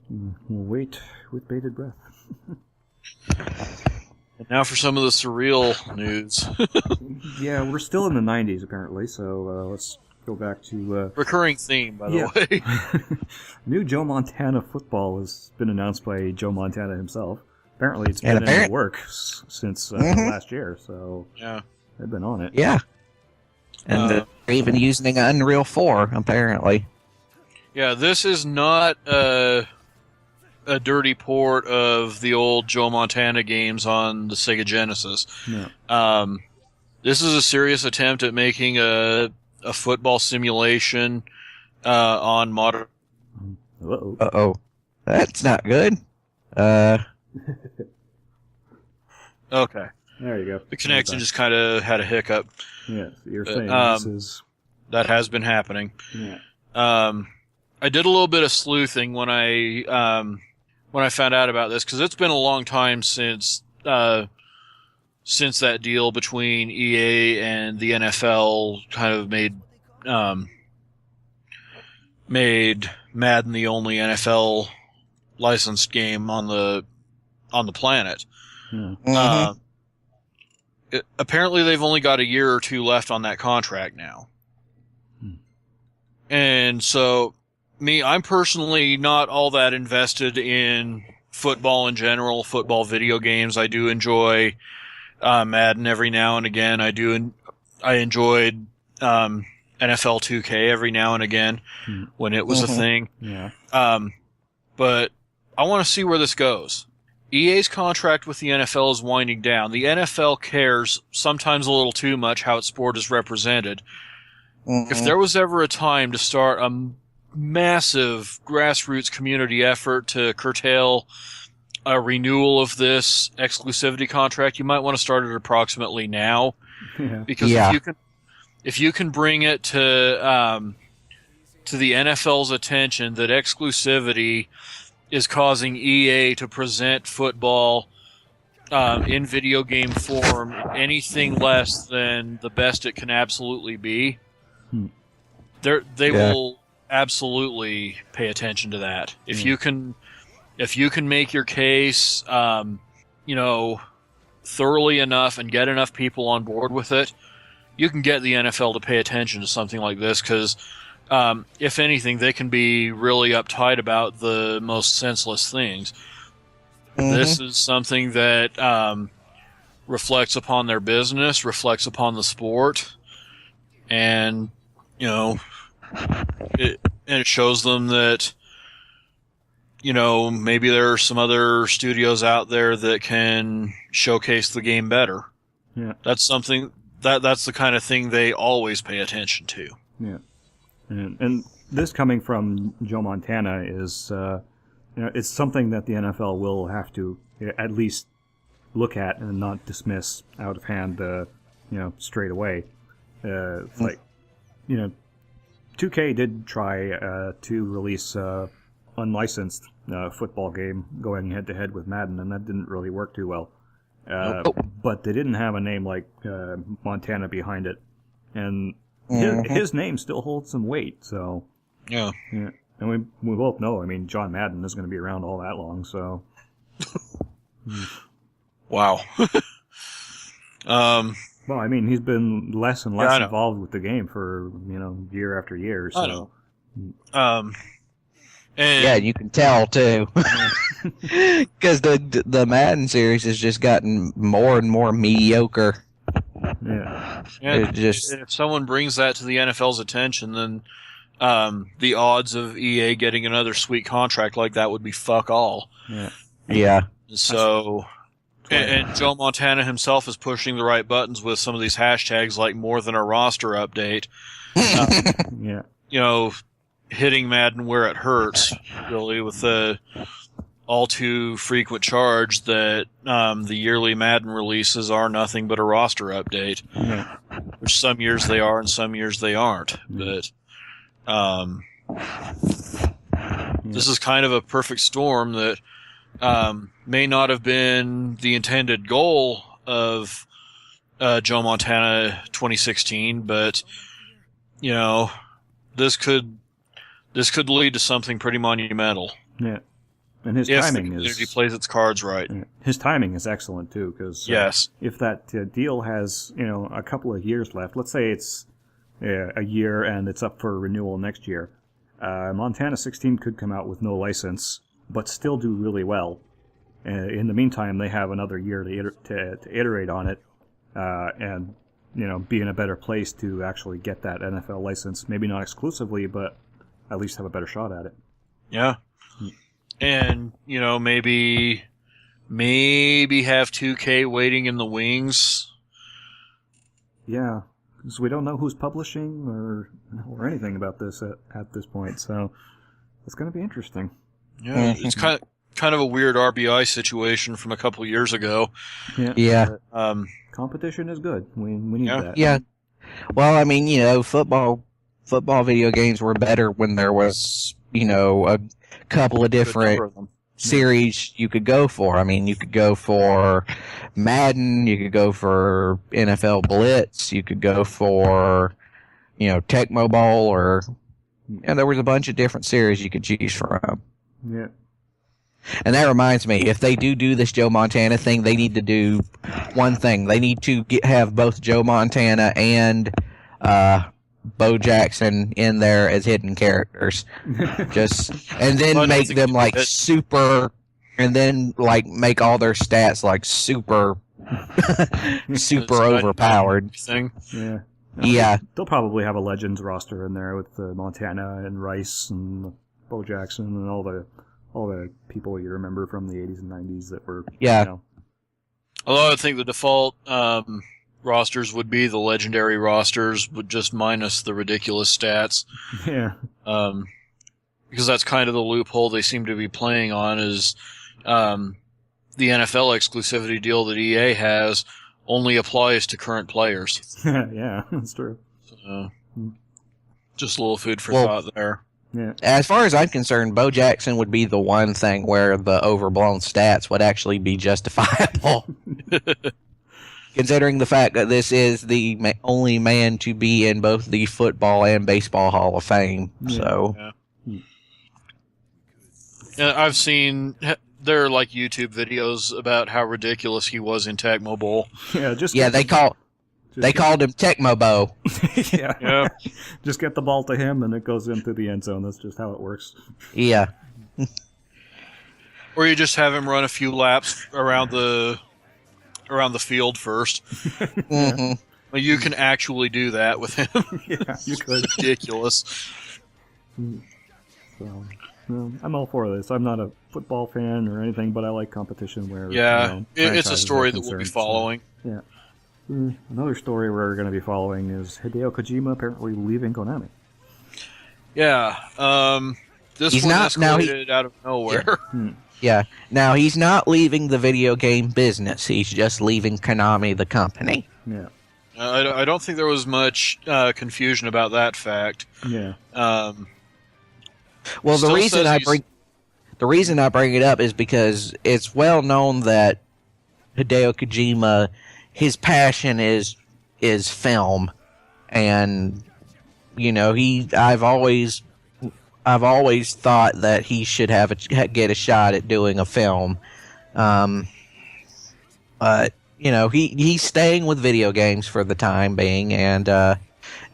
We'll wait with bated breath.
And now for some of the surreal news.
Yeah, we're still in the 90s, apparently, so let's go back to...
Recurring theme, by the way.
New Joe Montana football has been announced by Joe Montana himself. Apparently it's been in the works since last year, so
yeah,
they've been on it.
Yeah. And they're even using Unreal 4, apparently.
Yeah, this is not a dirty port of the old Joe Montana games on the Sega Genesis.
No.
This is a serious attempt at making a football simulation on modern...
Uh-oh.
Uh-oh. That's not good.
Okay.
There you go.
The connection just kind of had a hiccup.
Yeah, you're saying this is...
That has been happening.
Yeah.
I did a little bit of sleuthing when I found out about this, because it's been a long time since that deal between EA and the NFL kind of made Madden the only NFL licensed game on the planet. Apparently, they've only got a year or two left on that contract now, and so I'm personally not all that invested in football in general, football video games. I do enjoy Madden every now and again. I enjoyed NFL 2K every now and again when it was a thing.
Yeah.
But I want to see where this goes. EA's contract with the NFL is winding down. The NFL cares sometimes a little too much how its sport is represented. If there was ever a time to start a massive grassroots community effort to curtail a renewal of this exclusivity contract, you might want to start it approximately now.
Yeah.
Because if you can bring it to the NFL's attention that exclusivity is causing EA to present football in video game form anything less than the best it can absolutely be, they will absolutely pay attention to that. If you can make your case, thoroughly enough and get enough people on board with it, you can get the NFL to pay attention to something like this, because if anything, they can be really uptight about the most senseless things. This is something that reflects upon their business, reflects upon the sport, and it shows them that maybe there are some other studios out there that can showcase the game better.
Yeah.
That's something that's the kind of thing they always pay attention to.
Yeah. And this coming from Joe Montana is, it's something that the NFL will have to at least look at and not dismiss out of hand, straight away. It's like, 2K did try to release unlicensed football game going head to head with Madden, and that didn't really work too well. But they didn't have a name like Montana behind it, and his name still holds some weight. So
yeah.
And we both know. I mean, John Madden is going to be around all that long. So
wow.
Well, I mean, he's been less and
Yeah, I
less
know.
involved with the game for year after year. So
I know. And
Yeah, you can tell too, because the Madden series has just gotten more and more mediocre.
yeah,
and
It just
if someone brings that to the NFL's attention, then the odds of EA getting another sweet contract like that would be fuck all.
yeah.
yeah.
So, and Joe Montana himself is pushing the right buttons with some of these hashtags like more than a roster update.
Yeah.
Hitting Madden where it hurts, really, with the all too frequent charge that the yearly Madden releases are nothing but a roster update.
Yeah.
Which some years they are and some years they aren't. But this is kind of a perfect storm that may not have been the intended goal of Joe Montana 2016, but this could lead to something pretty monumental.
Yeah. And his
If the
timing
community plays its cards right.
his timing is excellent too, because
Yes.
if that deal has a couple of years left, let's say it's a year and it's up for renewal next year, Montana 16 could come out with no license but still do really well. In the meantime, they have another year to iterate on it, and be in a better place to actually get that NFL license. Maybe not exclusively, but at least have a better shot at it.
Yeah. And, maybe have 2K waiting in the wings.
Yeah, because we don't know who's publishing or anything about this at this point, so it's going to be interesting.
Yeah, it's kind of a weird RBI situation from a couple years ago.
Yeah.
Competition is good. We need that.
Yeah. Well, I mean, football video games were better when there was, a couple of different series you could go for. I mean, you could go for Madden, you could go for NFL Blitz, you could go for, Tecmo Bowl, and there was a bunch of different series you could choose from.
Yeah.
And that reminds me, if they do this Joe Montana thing, they need to do one thing. They need to have both Joe Montana and Bo Jackson in there as hidden characters. And then make them like super, and then like make all their stats like super, super overpowered.
Thing.
Yeah.
Yeah.
They'll probably have a Legends roster in there with Montana and Rice and Bo Jackson and all the people you remember from the 80s and 90s that were,
Although I think the default rosters would be the legendary rosters, but just minus the ridiculous stats.
Yeah.
Because that's kind of the loophole they seem to be playing on is the NFL exclusivity deal that EA has only applies to current players.
Yeah, that's true.
So, just a little food for thought there.
Yeah.
As far as I'm concerned, Bo Jackson would be the one thing where the overblown stats would actually be justifiable. Considering the fact that this is the only man to be in both the Football and Baseball Hall of Fame.
Yeah.
So,
I've seen there are like YouTube videos about how ridiculous he was in Tecmo Bowl.
Yeah,
they called him Tecmo Bo.
Yeah. Just get the ball to him and it goes into the end zone. That's just how it works.
Yeah.
Or you just have him run a few laps around the field first.
Mm-hmm.
Well, you can actually do that with him.
Yeah, you could.
Ridiculous.
So, I'm all for this. I'm not a football fan or anything, but I like competition where
it's a story that we'll be following.
So, yeah. Another story we're going to be following is Hideo Kojima apparently leaving Konami.
Yeah. This one escalated out of nowhere.
Yeah. Now, he's not leaving the video game business. He's just leaving Konami, the company.
Yeah.
I don't think there was much confusion about that fact.
Yeah.
Well, the reason I bring it up is because it's well known that Hideo Kojima, his passion is film, and I've always thought that he should get a shot at doing a film, but he's staying with video games for the time being, and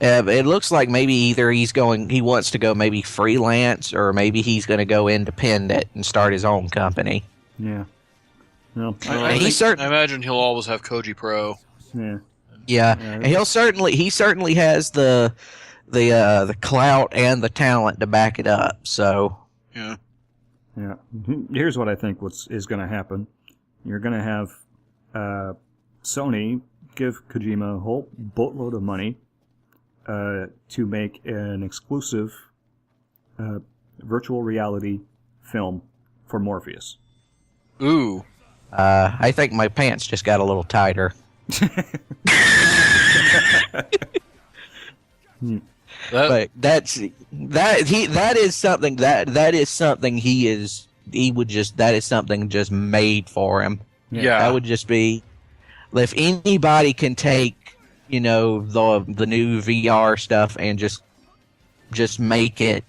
it looks like maybe either he wants to go maybe freelance, or maybe he's going to go independent and start his own company.
Yeah. No,
I imagine he'll always have Koji Pro.
Yeah.
Yeah, and he certainly has the clout and the talent to back it up. So
yeah.
Here's what I think is going to happen. You're going to have Sony give Kojima a whole boatload of money to make an exclusive virtual reality film for Morpheus.
Ooh.
I think my pants just got a little tighter. But that is something just made for him.
Yeah.
That would just be, if anybody can take, the new VR stuff and just make it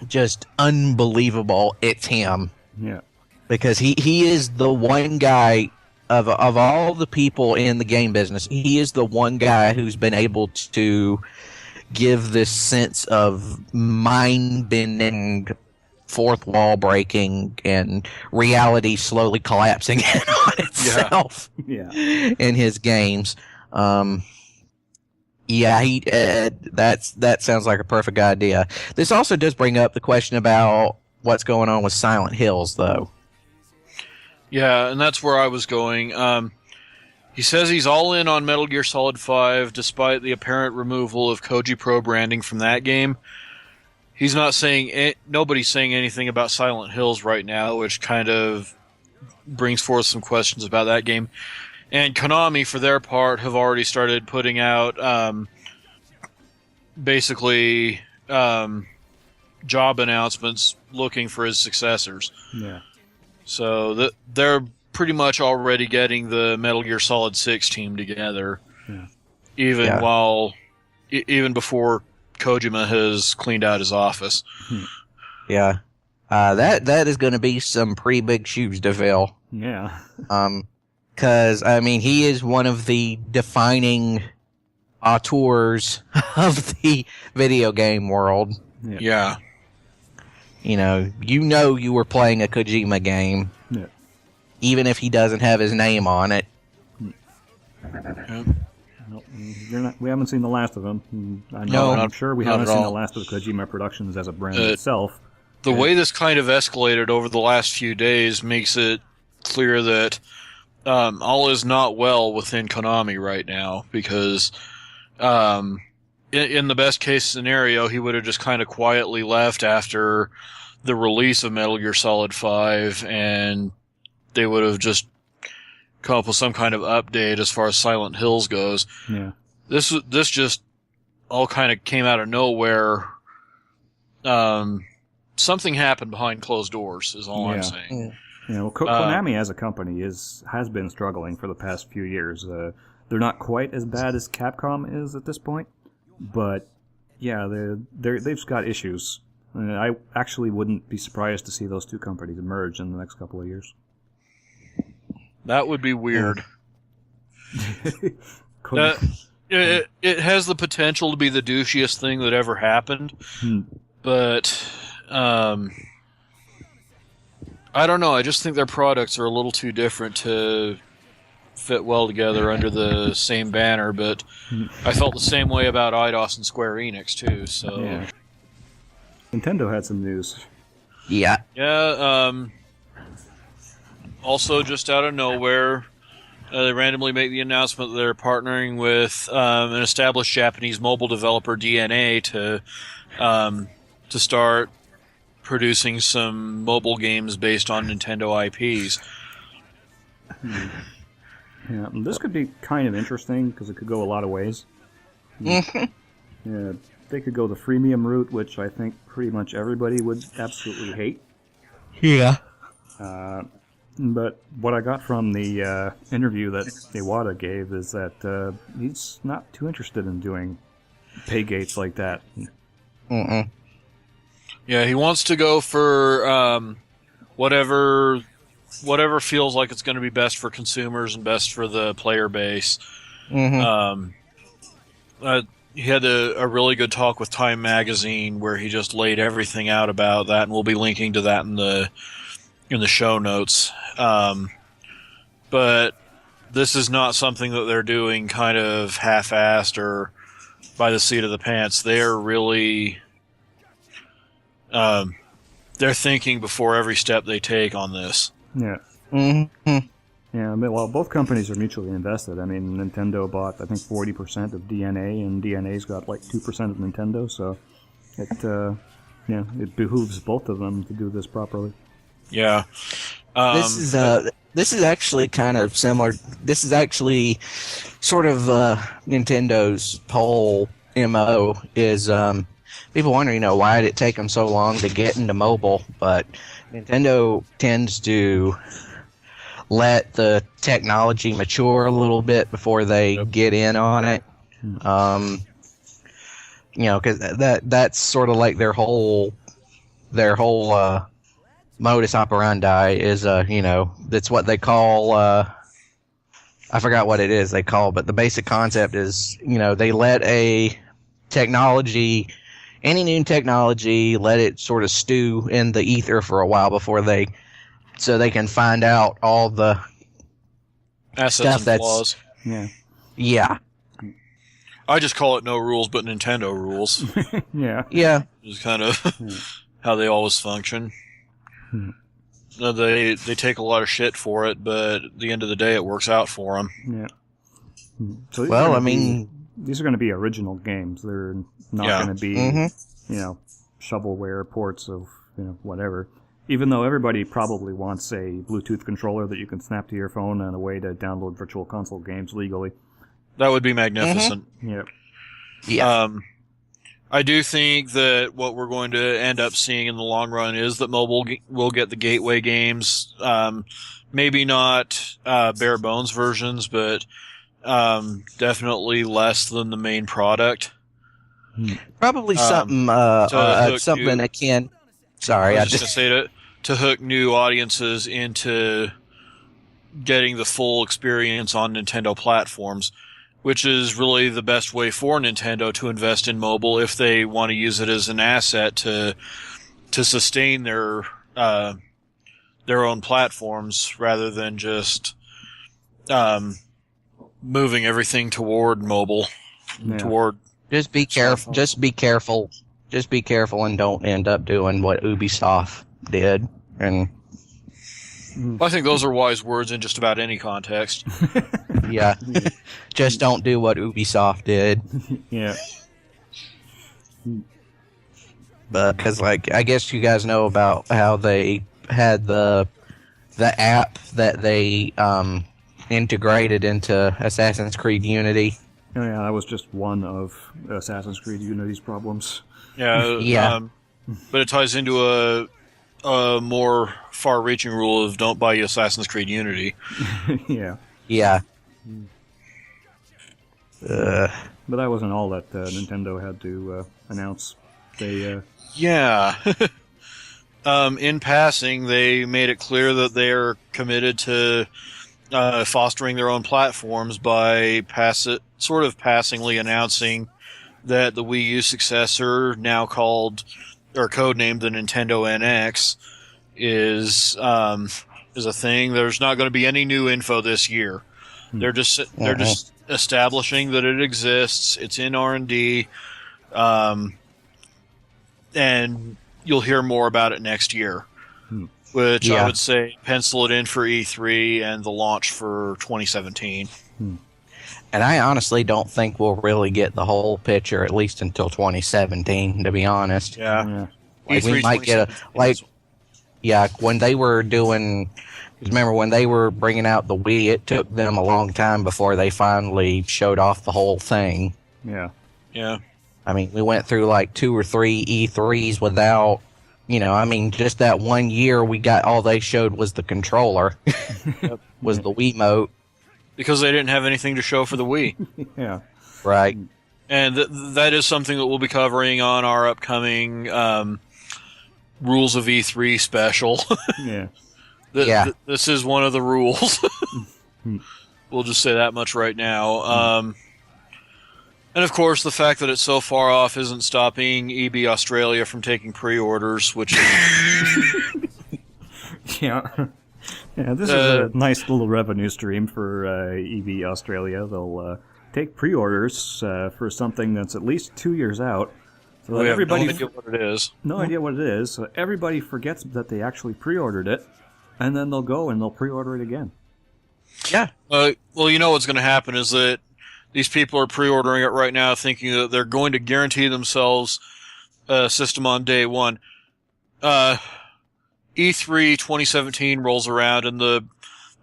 just unbelievable, it's him.
Yeah.
Because he is the one guy of all the people in the game business, he is the one guy who's been able to give this sense of mind-bending, fourth wall breaking, and reality slowly collapsing in on itself in his games. That sounds like a perfect idea. This also does bring up the question about what's going on with Silent Hills, though.
Yeah, and that's where I was going. He says he's all in on Metal Gear Solid 5, despite the apparent removal of Koji Pro branding from that game. He's not saying nobody's saying anything about Silent Hills right now, which kind of brings forth some questions about that game. And Konami, for their part, have already started putting out basically job announcements looking for his successors.
Yeah.
So they're pretty much already getting the Metal Gear Solid 6 team together, even before Kojima has cleaned out his office.
Yeah, that is going to be some pretty big shoes to fill.
Yeah.
Because he is one of the defining auteurs of the video game world.
Yeah.
You were playing a Kojima game.
Yeah.
Even if he doesn't have his name on it.
Nope. We haven't seen the last of him. I'm sure we haven't seen the last of Kojima Productions as a brand itself.
The way this kind of escalated over the last few days makes it clear that all is not well within Konami right now, because in the best case scenario, he would have just kind of quietly left after the release of Metal Gear Solid 5, and they would have just come up with some kind of update as far as Silent Hills goes.
Yeah.
This just all kind of came out of nowhere. Something happened behind closed doors, is all I'm saying.
Konami as a company has been struggling for the past few years. They're not quite as bad as Capcom is at this point, but they've got issues. I actually wouldn't be surprised to see those two companies merge in the next couple of years.
That would be weird. It has the potential to be the douchiest thing that ever happened, but I don't know. I just think their products are a little too different to fit well together under the same banner, but I felt the same way about Eidos and Square Enix, too. So
yeah. Nintendo had some news.
Yeah.
Yeah, also, just out of nowhere, they randomly make the announcement that they're partnering with an established Japanese mobile developer, DNA, to start producing some mobile games based on Nintendo IPs.
Yeah, this could be kind of interesting because it could go a lot of ways. Yeah, they could go the freemium route, which I think pretty much everybody would absolutely hate.
Yeah.
But what I got from the interview that Iwata gave is that he's not too interested in doing pay gates like that.
Yeah, he wants to go for whatever whatever feels like it's going to be best for consumers and best for the player base.
Mm-hmm.
He had a really good talk with Time Magazine where he just laid everything out about that, and we'll be linking to that in the show notes. But this is not something that they're doing kind of half-assed or by the seat of the pants. They're really they're thinking before every step they take on this.
Yeah.
Mm-hmm.
Yeah, well, both companies are mutually invested. I mean, Nintendo bought, I think, 40% of DNA, and DNA's got like 2% of Nintendo, so it behooves both of them to do this properly.
Yeah.
This is actually kind of similar. This is actually sort of Nintendo's whole MO is people wonder, why did it take them so long to get into mobile? But Nintendo tends to let the technology mature a little bit before they get in on it. Because that's sort of like their whole modus operandi is that's what they call I forgot what it is they call, but the basic concept is they let any new technology, let it sort of stew in the ether for a while before they can find out all the
assets
stuff
and flaws.
Yeah.
I just call it no rules, but Nintendo rules.
Yeah.
Is kind of how they always function. They take a lot of shit for it, but at the end of the day, it works out for them.
Yeah. So these are going to be original games. They're not going to be, shovelware ports of whatever. Even though everybody probably wants a Bluetooth controller that you can snap to your phone and a way to download Virtual Console games legally.
That would be magnificent.
Yeah.
I do think that what we're going to end up seeing in the long run is that mobile will get the gateway games. Maybe not bare bones versions, but definitely less than the main product.
Probably something akin. Sorry,
I was just going to say to hook new audiences into getting the full experience on Nintendo platforms, which is really the best way for Nintendo to invest in mobile if they want to use it as an asset to sustain their own platforms rather than just moving everything toward mobile.
Just be careful. Just be careful. Just be careful and don't end up doing what Ubisoft did. And
I think those are wise words in just about any context.
Yeah. Just don't do what Ubisoft did.
Yeah.
But because, I guess you guys know about how they had the app that they integrated into Assassin's Creed Unity.
Oh yeah, that was just one of Assassin's Creed Unity's problems.
Yeah. But it ties into a more far-reaching rule of don't buy Assassin's Creed Unity.
Yeah.
Yeah.
But that wasn't all that Nintendo had to announce. They
in passing, they made it clear that they are committed to fostering their own platforms by sort of passingly announcing that the Wii U successor, now called or codenamed the Nintendo NX, is a thing. There's not going to be any new info this year. They're just establishing that it exists. It's in R&D, and you'll hear more about it next year. Which I would say pencil it in for E3 and the launch for 2017.
And I honestly don't think we'll really get the whole picture at least until 2017, to be honest.
Yeah.
We might get when they were doing... Remember, when they were bringing out the Wii, it took them a long time before they finally showed off the whole thing.
Yeah.
I mean, we went through 2 or 3 E3s without... just that 1 year we got, all they showed was the controller, was the Wiimote.
Because they didn't have anything to show for the Wii.
Yeah.
Right.
And that is something that we'll be covering on our upcoming Rules of E3 special.
Yeah.
This is one of the rules. We'll just say that much right now. And of course, the fact that it's so far off isn't stopping EB Australia from taking pre-orders, which is...
Yeah. Yeah, this is a nice little revenue stream for EB Australia. They'll take pre-orders for something that's at least 2 years out. So
we have
everybody
no idea what it is.
No idea what it is. So everybody forgets that they actually pre-ordered it, and then they'll go and they'll pre-order it again.
Yeah.
Well, you know what's going to happen is that these people are pre-ordering it right now thinking that they're going to guarantee themselves a system on day one. E3 2017 rolls around and the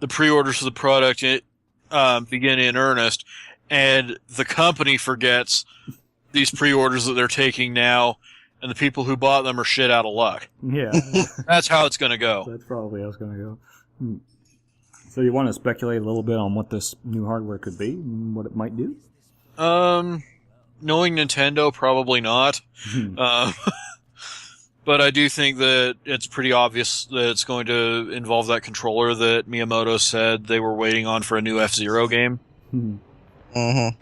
pre-orders for the product begin in earnest, and the company forgets these pre-orders that they're taking now, and the people who bought them are shit out of luck.
Yeah.
That's how it's going to go.
That's probably how it's going to go. So you want to speculate a little bit on what this new hardware could be and what it might do?
Knowing Nintendo, probably not. But I do think that it's pretty obvious that it's going to involve that controller that Miyamoto said they were waiting on for a new F-Zero game.
Yeah.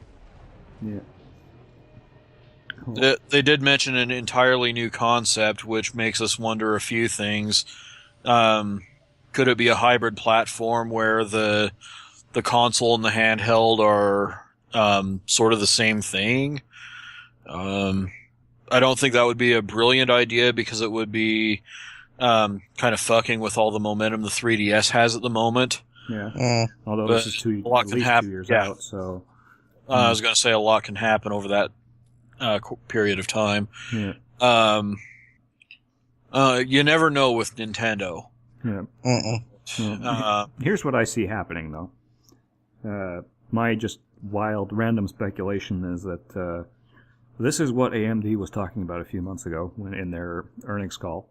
Cool.
They did mention an entirely new concept, which makes us wonder a few things. Could it be a hybrid platform where the console and the handheld are sort of the same thing? I don't think that would be a brilliant idea because it would be kind of fucking with all the momentum the 3DS has at the moment.
Yeah. Although
But
this is
a lot can
2 years
yeah.
out, so...
I was going to say a lot can happen over that period of time.
Yeah.
You never know with Nintendo.
Yeah. Here's what I see happening, though. My just wild, random speculation is that this is what AMD was talking about a few months ago in their earnings call.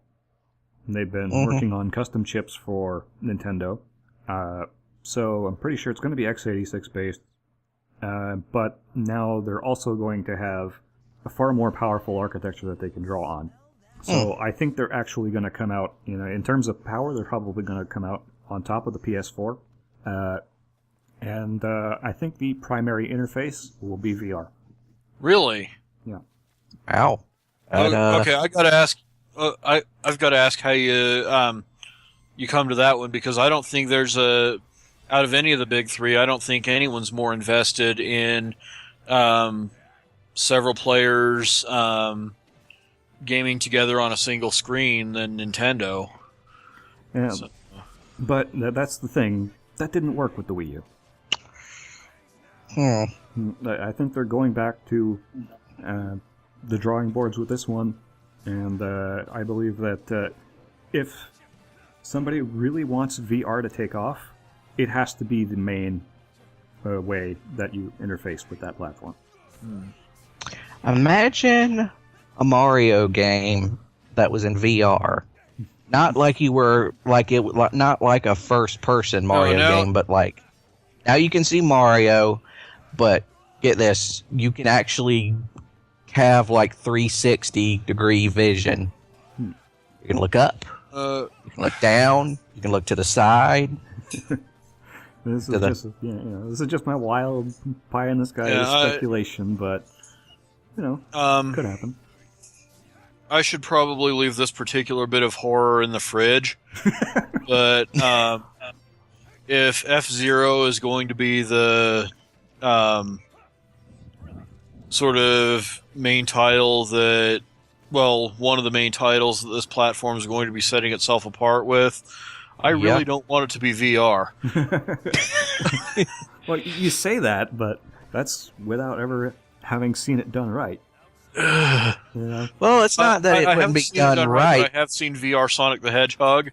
And they've been working on custom chips for Nintendo. So I'm pretty sure it's going to be x86 based. But now they're also going to have a far more powerful architecture that they can draw on. So I think they're actually going to come out, in terms of power, they're probably going to come out on top of the PS4. And I think the primary interface will be VR.
Really?
Yeah.
Ow.
Okay, I gotta ask. I've got to ask how you come to that one, because I don't think there's out of any of the big three, I don't think anyone's more invested in several players gaming together on a single screen than Nintendo.
Yeah.
So.
But that's the thing. That didn't work with the Wii U. I think they're going back to the drawing boards with this one, and I believe that if somebody really wants VR to take off, it has to be the main way that you interface with that platform.
Imagine a Mario game that was in VR. Not like you were not like a first-person Mario game, but like now you can see Mario, but get this, you can actually have like 360-degree vision. You can look up, you can look down, you can look to the side.
This is just my wild pie in the sky speculation, but could happen.
I should probably leave this particular bit of horror in the fridge, but if F-Zero is going to be the sort of main title one of the main titles that this platform is going to be setting itself apart with, I really don't want it to be VR.
Well, you say that, but that's without ever having seen it done right.
Well, it's not that it wouldn't be done right.
I have seen VR Sonic the Hedgehog,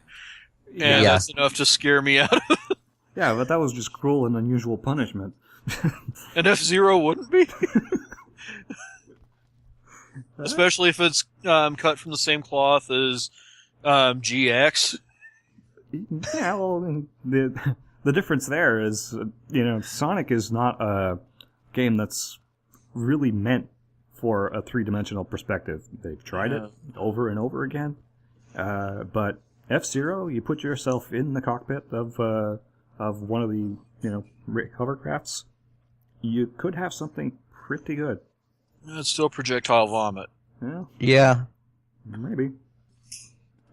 and that's enough to scare me out.
Yeah, but that was just cruel and unusual punishment.
And F-Zero wouldn't be? Especially if it's cut from the same cloth as GX.
Yeah, well, the difference there is, Sonic is not a game that's really meant for a three-dimensional perspective. They've tried it over and over again, but F-Zero, you put yourself in the cockpit of one of the hovercrafts, you could have something pretty good.
It's still projectile vomit.
Yeah.
Maybe.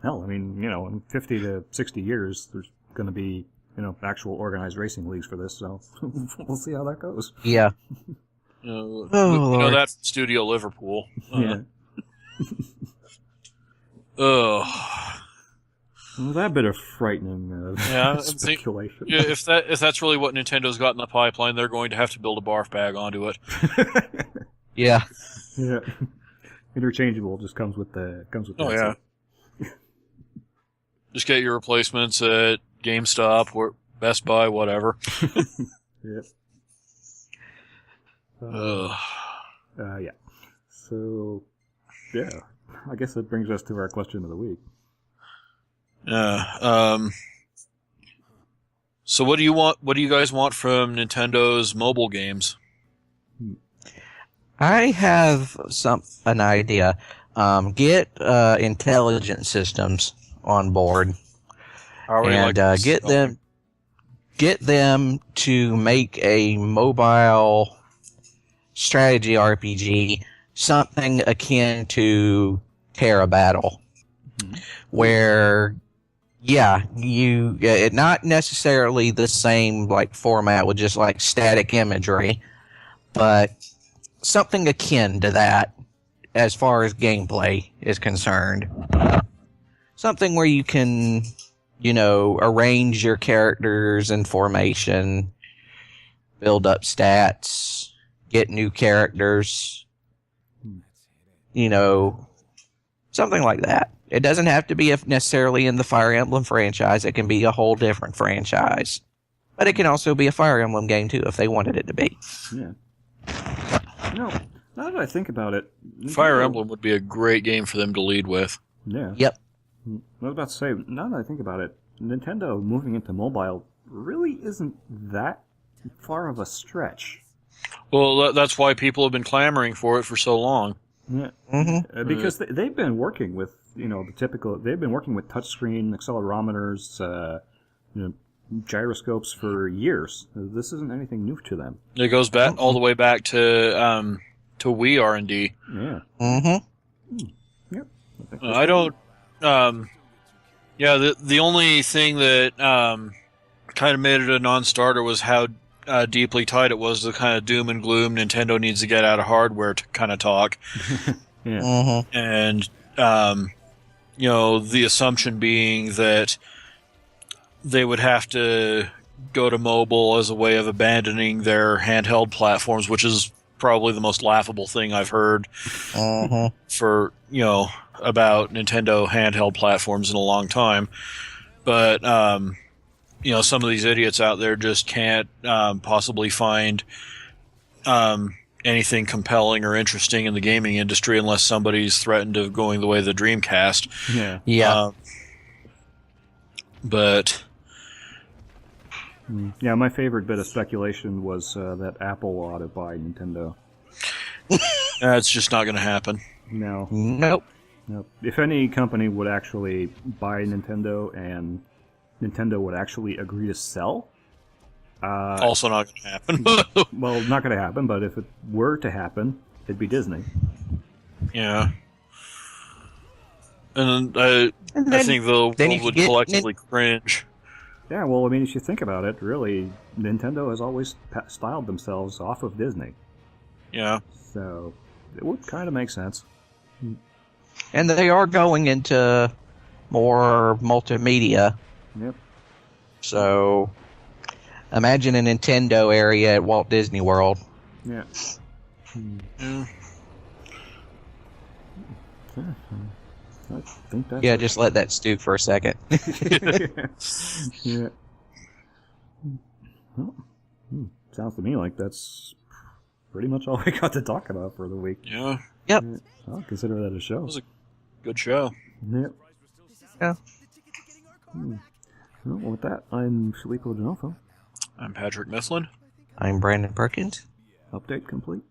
Hell, I mean, in 50 to 60 years, there's going to be actual organized racing leagues for this, so we'll see how that goes.
Yeah.
That Studio Liverpool.
Yeah.
Ugh.
Well, that bit of frightening speculation.
If that's really what Nintendo's got in the pipeline, they're going to have to build a barf bag onto it.
Yeah.
Yeah. Interchangeable just comes with the
Oh yeah. Just get your replacements at GameStop or Best Buy, whatever.
Yeah. Yeah. So, yeah. I guess that brings us to our question of the week.
So what do you want? What do you guys want from Nintendo's mobile games?
I have an idea. Get intelligent systems on board, and get them to make a mobile strategy RPG, something akin to Terra Battle, where it not necessarily the same format with just static imagery, but something akin to that as far as gameplay is concerned. Something where you can, arrange your characters in formation, build up stats, get new characters, something like that. It doesn't have to be necessarily in the Fire Emblem franchise. It can be a whole different franchise. But it can also be a Fire Emblem game, too, if they wanted it to be.
Yeah. Now that I think about it...
Fire Emblem would be a great game for them to lead with.
Yeah. Yep.
I was about to say, now that I think about it, Nintendo moving into mobile really isn't that far of a stretch.
Well, that's why people have been clamoring for it for so long.
Yeah. Mm-hmm. Because they've been working with, the typical... They've been working with touchscreen accelerometers, gyroscopes for years. This isn't anything new to them.
It goes back all the way back to Wii R&D.
Yeah.
Mm-hmm.
Yep.
I don't... the only thing that kind of made it a non-starter was how deeply tied it was to kind of doom and gloom Nintendo needs to get out of hardware to kind of talk.
Yeah.
Mm-hmm.
And, the assumption being that they would have to go to mobile as a way of abandoning their handheld platforms, which is probably the most laughable thing I've heard for, about Nintendo handheld platforms in a long time. But, some of these idiots out there just can't possibly find anything compelling or interesting in the gaming industry unless somebody's threatened of going the way of the Dreamcast.
Yeah.
Yeah.
But...
Yeah, my favorite bit of speculation was that Apple ought to buy Nintendo.
That's just not going to happen.
No.
Nope.
If any company would actually buy Nintendo and Nintendo would actually agree to sell...
also not going to happen.
Well, not going to happen, but if it were to happen, it'd be Disney.
Yeah. And I think the world would collectively cringe.
Yeah, well, I mean, if you think about it, really, Nintendo has always styled themselves off of Disney.
Yeah.
So, it would kind of make sense.
And they are going into more multimedia.
Yep.
So, imagine a Nintendo area at Walt Disney World.
Yeah.
Yeah.
I think that's
Yeah, just let that stew for a second.
Yeah. Well, sounds to me like that's pretty much all we got to talk about for the week.
Yeah.
Yep.
I'll consider that a show.
It was a good show.
Yep.
Yeah.
Well, with that, I'm Filippo D'Onofrio.
I'm Patrick Mifflin.
I'm Brandon Perkins.
Update complete.